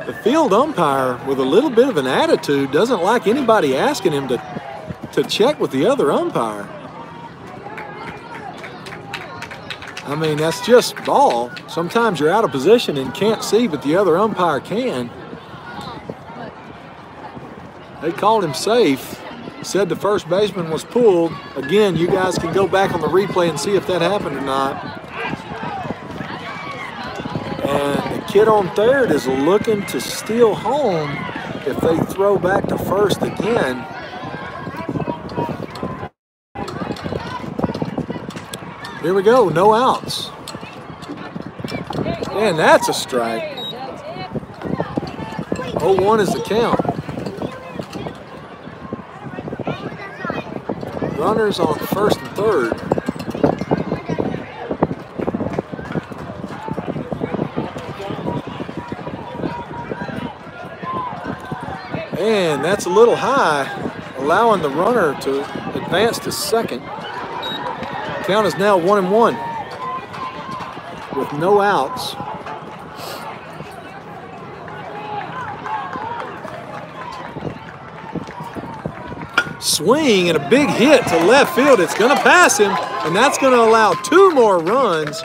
The field umpire, with a little bit of an attitude, doesn't like anybody asking him to check with the other umpire. I mean, that's just ball. Sometimes you're out of position and can't see, but the other umpire can. They called him safe, said the first baseman was pulled. Again, you guys can go back on the replay and see if that happened or not. And the kid on third is looking to steal home if they throw back to first again. Here we go, no outs. And that's a strike. 0-1 is the count. Runners on first and third. And that's a little high, allowing the runner to advance to second. Count is now 1-1 with no outs. Swing and a big hit to left field. It's going to pass him, and that's going to allow 2 more runs.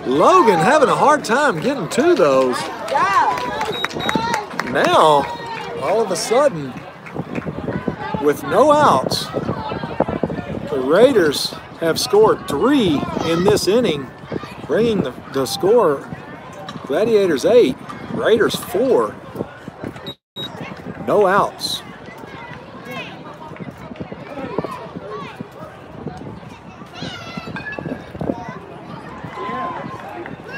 Logan having a hard time getting to those. Now, all of a sudden, with no outs, the Raiders have scored 3 in this inning, bringing the score Gladiators 8, Raiders 4. No outs.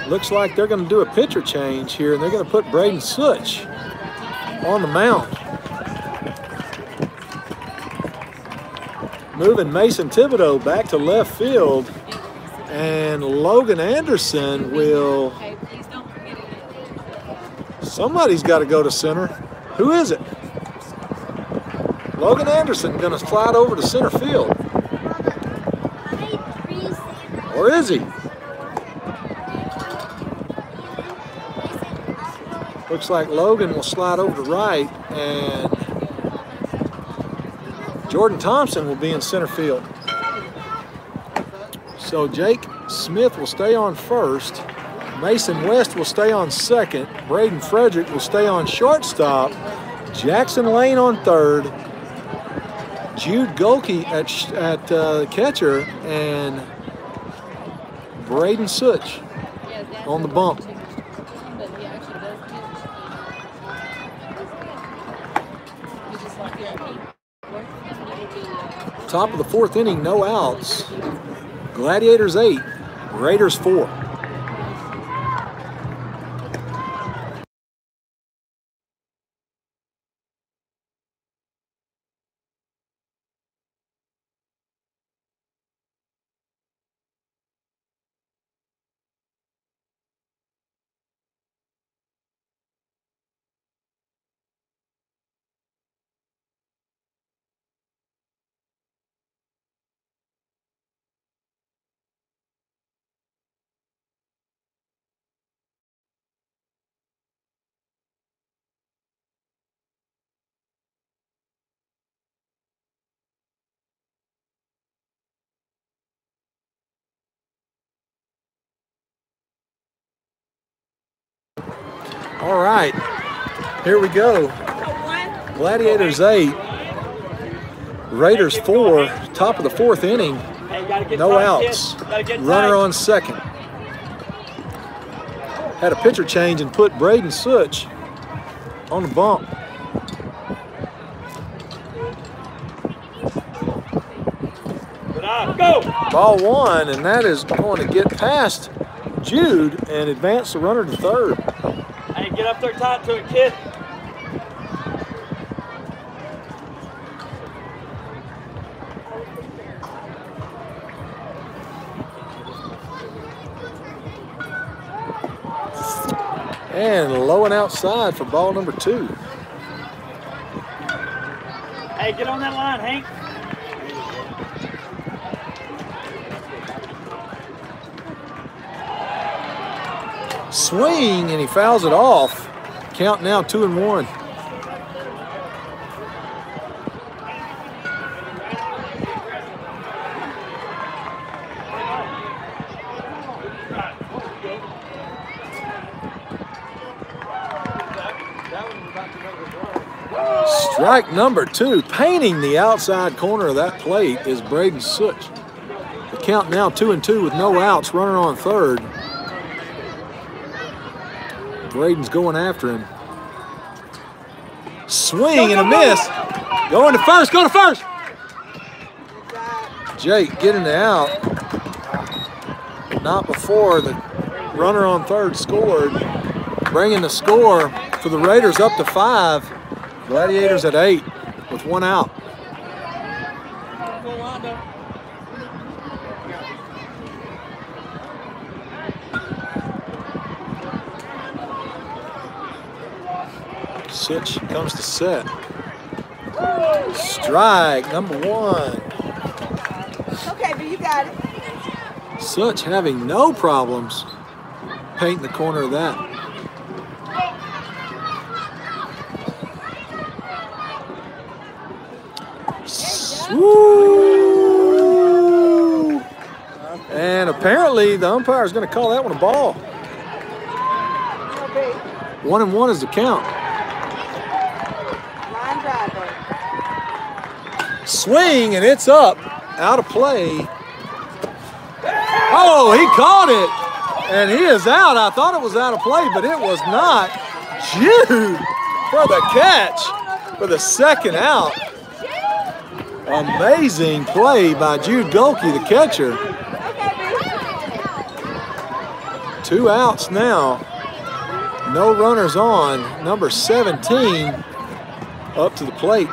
Looks like they're going to do a pitcher change here, and they're going to put Braden Such on the mound. Moving Mason Thibodeau back to left field, and Logan Anderson will... Somebody's got to go to center. Who is it? Logan Anderson going to slide over to center field. Or is he? Looks like Logan will slide over to right, and Jordan Thompson will be in center field. So Jake Smith will stay on first. Mason West will stay on second. Braden Frederick will stay on shortstop. Jackson Lane on third. Jude Golke at catcher, and Braden Such on the bump. Top of the 4th inning, no outs. Gladiators 8, Raiders 4. All right, here we go. Gladiators 8, Raiders 4, top of the 4th inning, no outs, runner on second. Had a pitcher change and put Braden Such on the bump. Go! Ball 1, and that is going to get past Jude and advance the runner to third. Hey, get up there tight to it, kid. And low and outside for ball number 2. Hey, get on that line, Hank. Swing, and he fouls it off. Count now 2-1. Strike number 2, painting the outside corner of that plate is Braden Such. The count now 2-2 with no outs, runner on third. Braden's going after him. Swing and a miss. Going to first, go to first. Jake getting the out. Not before the runner on third scored. Bringing the score for the Raiders up to 5. Gladiators at 8 with 1 out. Such comes to set. Strike number 1. Okay, but you got it. Such having no problems painting the corner of that. Woo! And apparently the umpire is going to call that one a ball. 1-1 is the count. Line driver. Swing, and it's up, out of play. he caught it, and he is out. I thought it was out of play, but it was not. Jude for the catch for the second out. Amazing play by Jude Golke, the catcher. 2 outs now. No runners on. Number 17 up to the plate.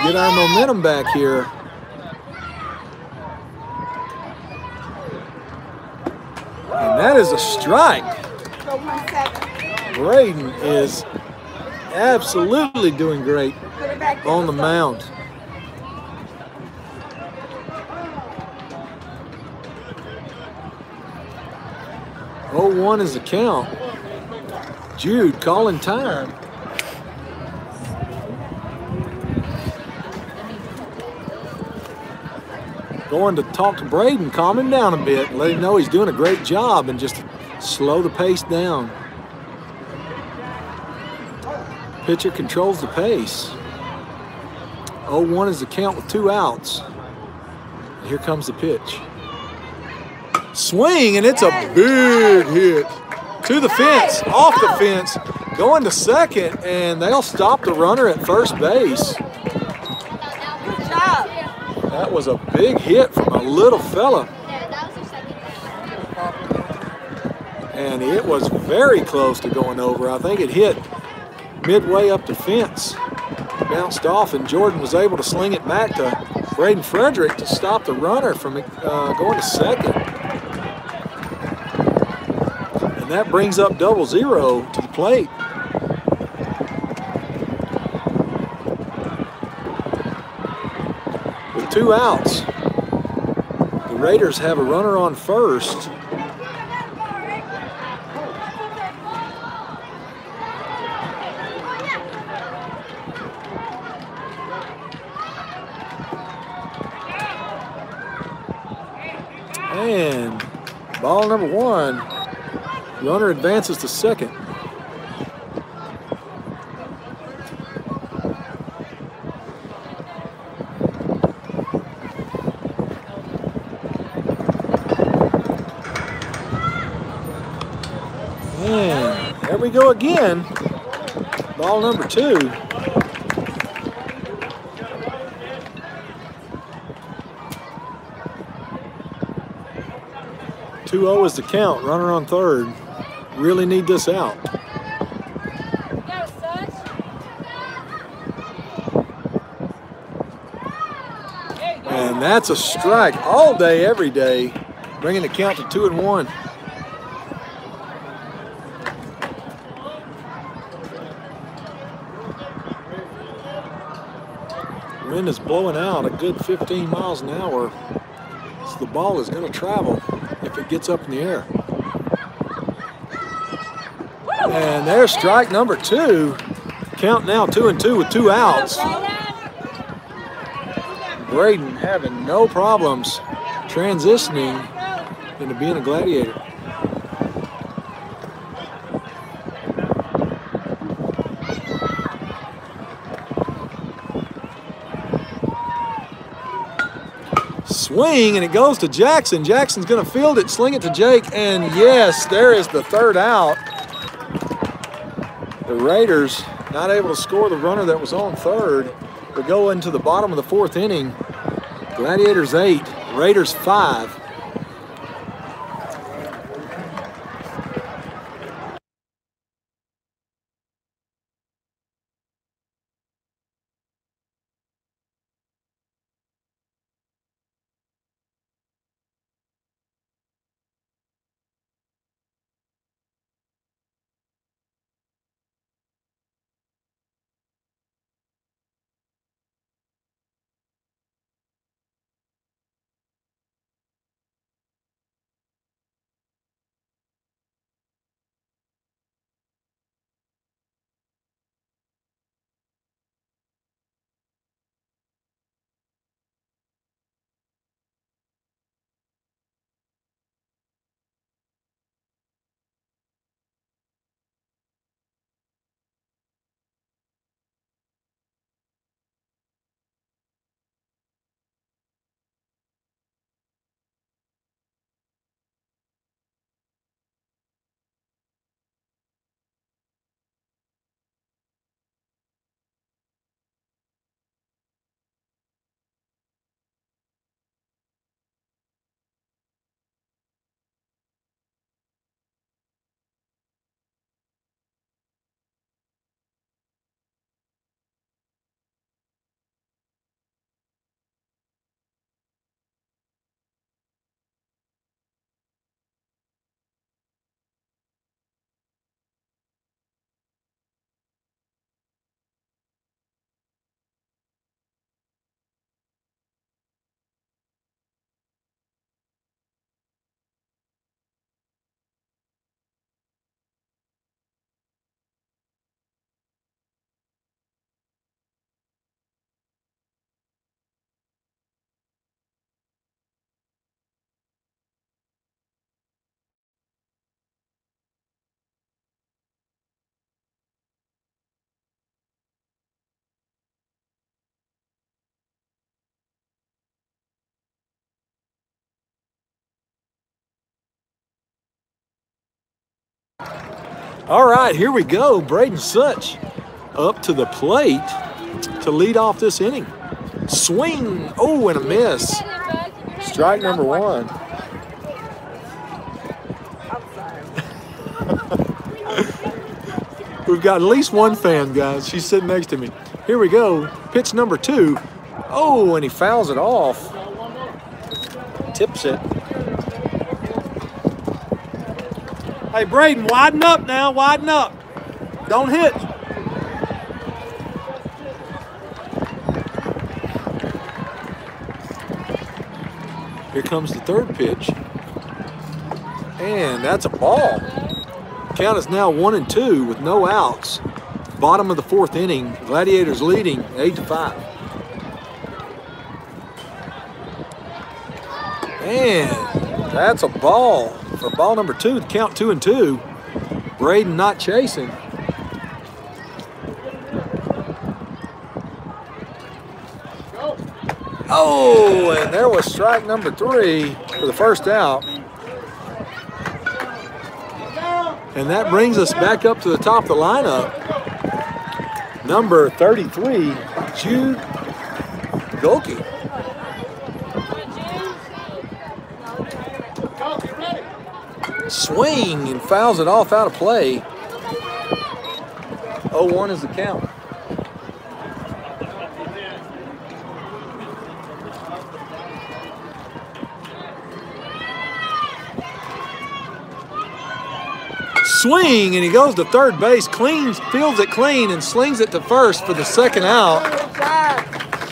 Get our momentum back here. And that is a strike. Braden is absolutely doing great on the mound. Oh, 1 is the count. Jude calling time. Going to talk to Braden, calm him down a bit, let him know he's doing a great job and just slow the pace down. Pitcher controls the pace. 0-1 is the count with 2 outs. And here comes the pitch. Swing, and it's a big hit to the fence, off the fence, going to second, and they'll stop the runner at first base. Good job. That was a big hit from a little fella. And it was very close to going over. I think it hit midway up the fence, bounced off, and Jordan was able to sling it back to Braden Frederick to stop the runner from going to second. And that brings up 0-0 to the plate. With 2 outs, the Raiders have a runner on first. And ball number 1, runner advances to second. And there we go again. Ball number 2. Two-0 is the count. Runner on third. Really need this out. And that's a strike all day, every day, bringing the count to 2-1. Wind is blowing out a good 15 miles an hour, so the ball is going to travel if it gets up in the air. And there's strike number 2. Count now 2-2 with 2 outs. Braden having no problems transitioning into being a Gladiator. Swing, and it goes to Jackson. Jackson's going to field it, sling it to Jake, and yes, there is the 3rd out. The Raiders not able to score the runner that was on third. We go into the bottom of the 4th inning. Gladiators 8, Raiders 5. All right, here we go. Braden Such up to the plate to lead off this inning. Swing. Oh, and a miss. Strike number one. We've got at least one fan, guys. She's sitting next to me. Here we go. Pitch number two. Oh, and he fouls it off. Tips it. Hey, Braden, widen up now. Widen up. Don't hit. Here comes the third pitch. And that's a ball. Count is now 1-2 with no outs. Bottom of the fourth inning. Gladiators leading 8-5. And that's a ball for ball number two. The count 2-2. Braden not chasing. Oh, and there was strike number three for the first out. And that brings us back up to the top of the lineup. Number 33, Jude Golke. Swing and fouls it off out of play. 0-1 is the count. Swing, and he goes to third base, fields it clean, and slings it to first for the second out.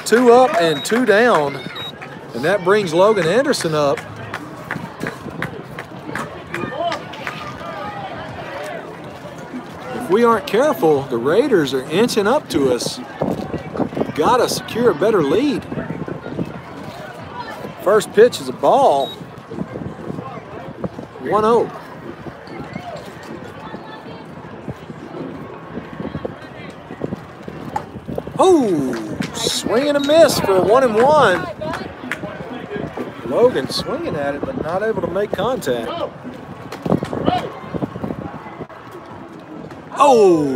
2 up and 2 down, and that brings Logan Anderson up. If we aren't careful, the Raiders are inching up to us. Got to secure a better lead. First pitch is a ball. 1-0. Oh, swing and a miss for a 1-1. Logan swinging at it, but not able to make contact. Oh,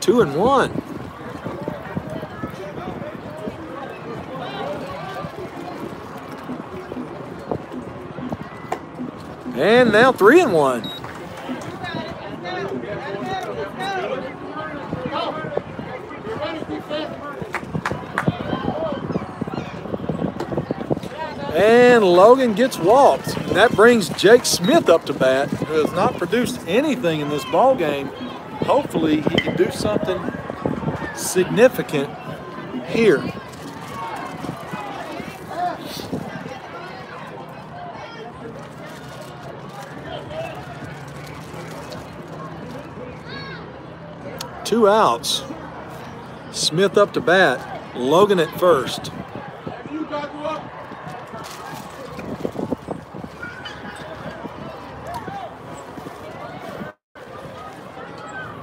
2-1. And now 3-1. And Logan gets walked. And that brings Jake Smith up to bat, who has not produced anything in this ball game. Hopefully he can do something significant here. Two outs. Smith up to bat. Logan at first.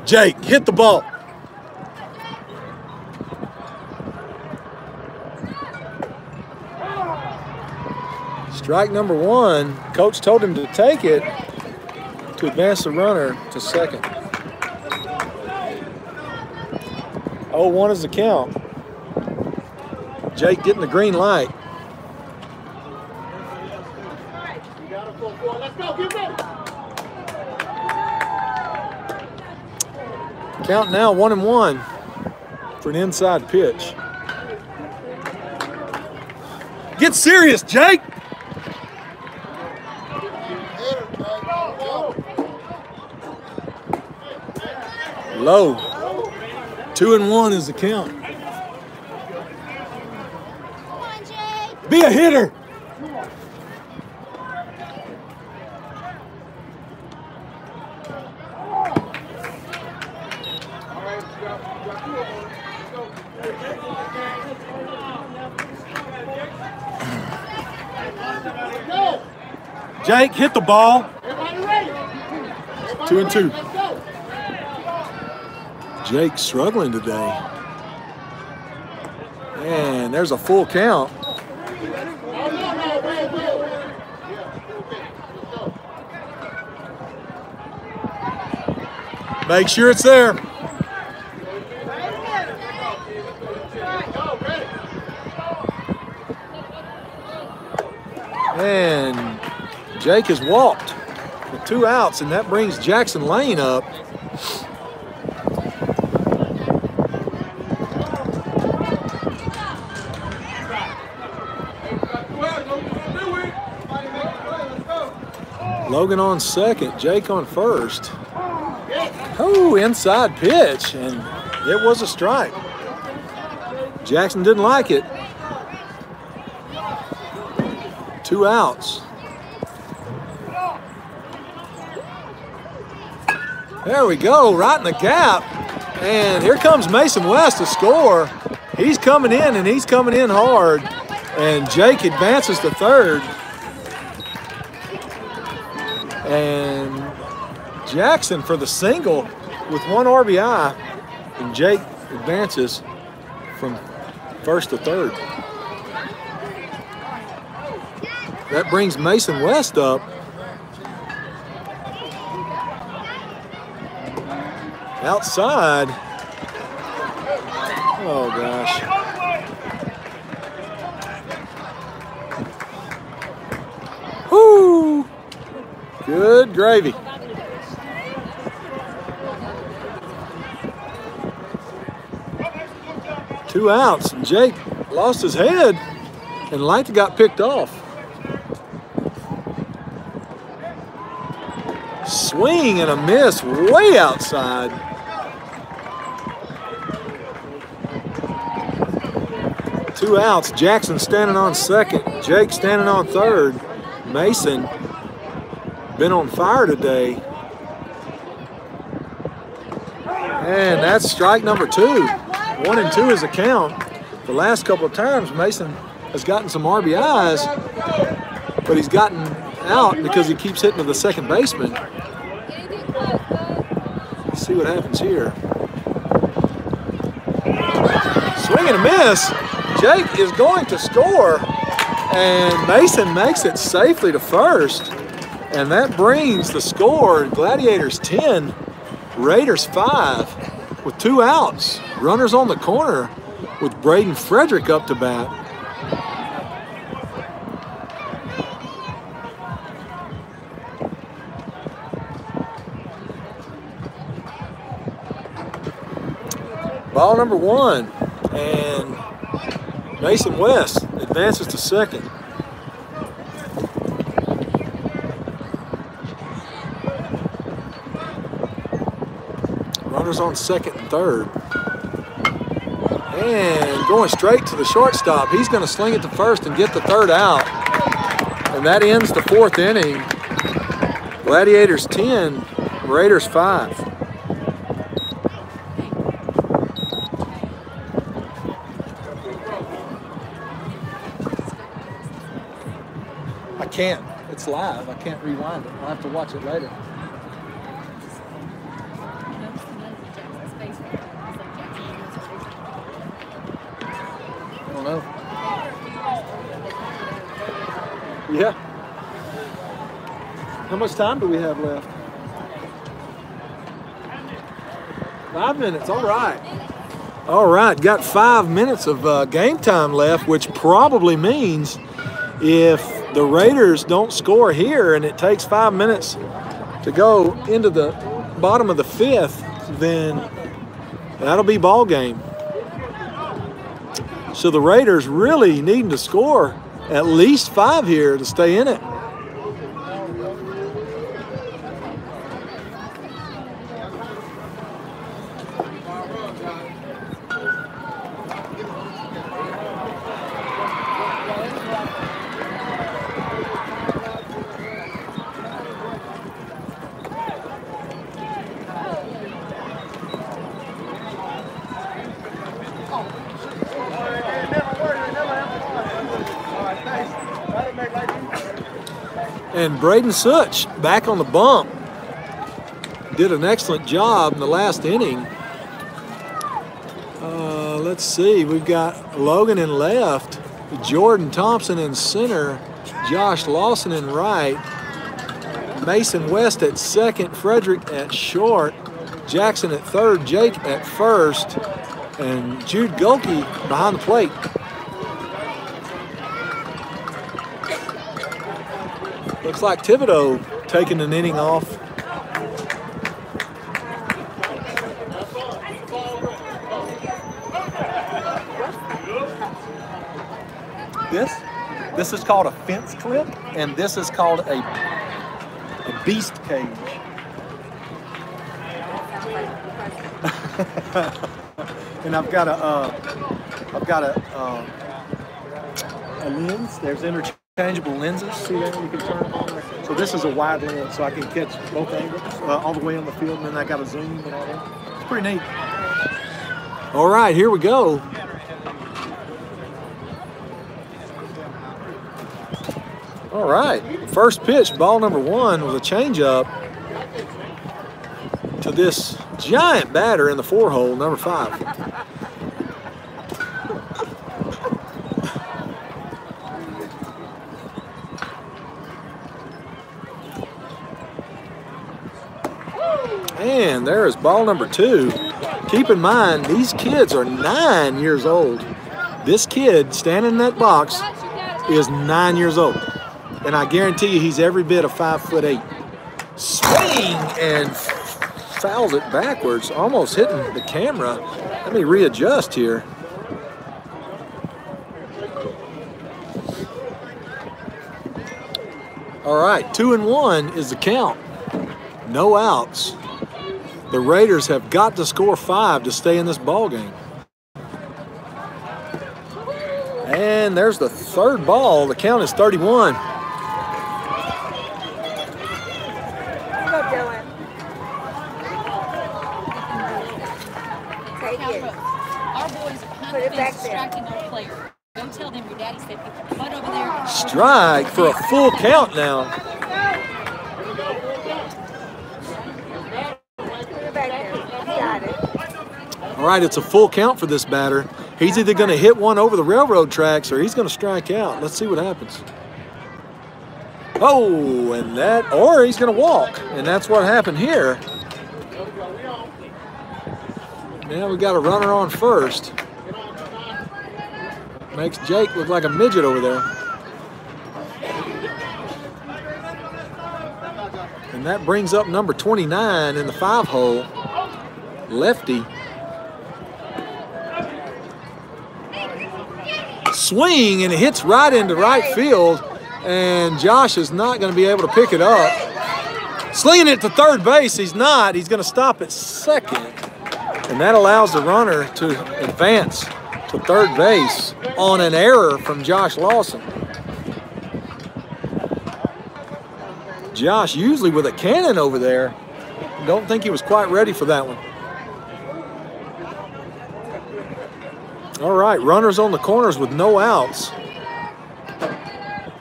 Jake, hit the ball. Strike number one. Coach told him to take it to advance the runner to second. 0-1 is the count. Jake getting the green light. Count now 1-1 for an inside pitch. Get serious, Jake. Low. 2-1 is the count. Come on, Jake. Be a hitter. Jake, hit the ball. 2-2. Jake struggling today. And there's a full count. Make sure it's there. And Jake has walked with 2 outs, and that brings Jackson Lane up. Logan on second, Jake on first. Oh, inside pitch, and it was a strike. Jackson didn't like it. 2 outs. There we go, right in the gap. And here comes Mason West to score. He's coming in, and he's coming in hard. And Jake advances to third. And Jackson for the single with 1 RBI. And Jake advances from first to third. That brings Mason West up. Outside. Oh, gosh. Whoo! Good gravy. Two outs. Jake lost his head, and Leitha got picked off. Swing and a miss way outside. Two outs. Jackson standing on second. Jake standing on third. Mason been on fire today. And that's strike number 2. 1 and 2 is the count. The last couple of times Mason has gotten some RBIs, but he's gotten out because he keeps hitting to the second baseman. Let's see what happens here. Swing and a miss. Jake is going to score, and Mason makes it safely to first. And that brings the score, Gladiators 10, Raiders 5, with 2 outs. Runners on the corner with Braden Frederick up to bat. Ball number 1, and Mason West advances to second. Runners on second and third. And going straight to the shortstop. He's going to sling it to first and get the third out. And that ends the 4th inning. Gladiators 10, Raiders 5. I can't. It's live. I can't rewind it. I'll have to watch it later. I don't know. Yeah. How much time do we have left? 5 minutes. All right. All right. Got 5 minutes of game time left, which probably means if the Raiders don't score here and it takes 5 minutes to go into the bottom of the 5th, then that'll be ball game. So the Raiders really needing to score at least 5 here to stay in it. And Braden Such back on the bump. Did an excellent job in the last inning. Let's see, we've got Logan in left, Jordan Thompson in center, Josh Lawson in right, Mason West at second, Frederick at short, Jackson at third, Jake at first, and Jude Gulke behind the plate. Looks like Thibodeau taking an inning off. This is called a fence clip, and this is called a beast cage. And I've got a lens. There's interchangeable lenses. See there? You can turn them on there. So this is a wide lens, so I can catch both angles all the way on the field, and then I got a zoom and all that. It's pretty neat. All right, here we go. All right, first pitch, ball number 1 was a changeup to this giant batter in the 4-hole, number 5. And there is ball number 2. Keep in mind, these kids are 9 years old. This kid standing in that box is 9 years old. And I guarantee you he's every bit of 5'8". Swing and fouls it backwards, almost hitting the camera. Let me readjust here. All right, 2-1 is the count. No outs. The Raiders have got to score 5 to stay in this ball game. And there's the third ball. The count is 31. Strike for a full count now. All right, it's a full count for this batter. He's either going to hit one over the railroad tracks or he's going to strike out. Let's see what happens. Oh, and that, or he's going to walk. And that's what happened here. Now we got a runner on first. Makes Jake look like a midget over there. And that brings up number 29 in the 5-hole, lefty. Swing, and it hits right into right field, and Josh is not going to be able to pick it up. Slinging it to third base, he's not. He's going to stop at second, and that allows the runner to advance to third base on an error from Josh Lawson. Josh usually with a cannon over there. Don't think he was quite ready for that one. All right, runners on the corners with no outs.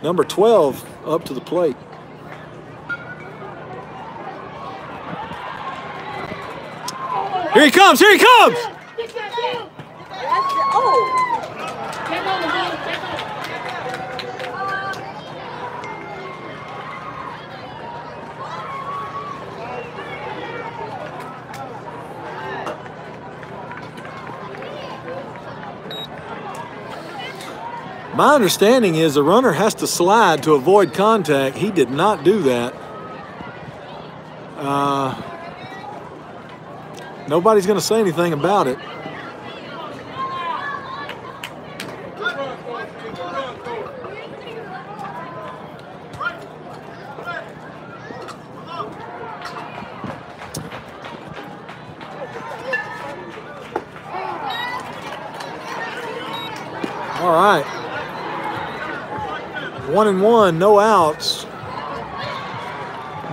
Number 12 up to the plate. Here he comes, here he comes! My understanding is the runner has to slide to avoid contact. He did not do that. Nobody's going to say anything about it. All right. 1-1, no outs.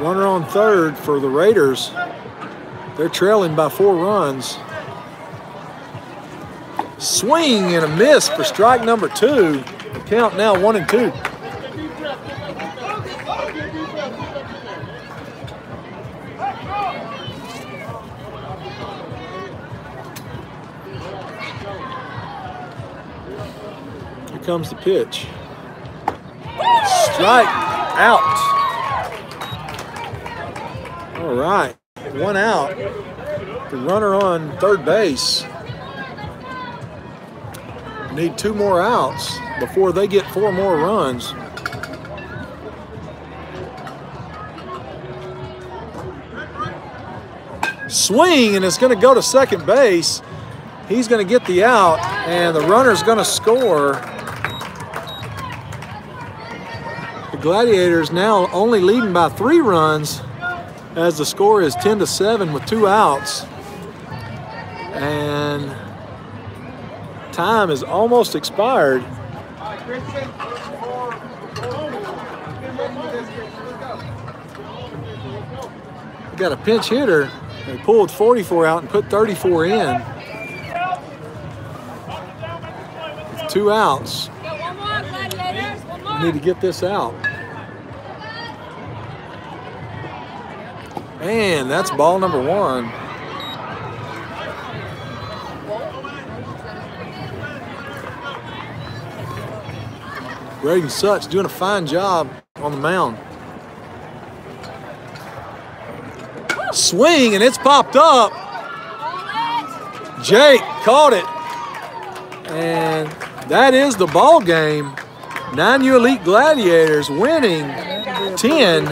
Runner on third for the Raiders. They're trailing by 4 runs. Swing and a miss for strike number 2. The count now 1-2. Here comes the pitch. Strike out. All right, 1 out. The runner on third base. Need 2 more outs before they get 4 more runs. Swing, and it's going to go to second base. He's going to get the out, and the runner's going to score. The Gladiators now only leading by 3 runs as the score is 10-7 with 2 outs. And time is almost expired. We got a pinch hitter. They pulled 44 out and put 34 in. With 2 outs. We need to get this out. And that's ball number 1. Braden Such doing a fine job on the mound. Swing, and it's popped up. Jake caught it. And that is the ball game. 9U Elite Gladiators winning 10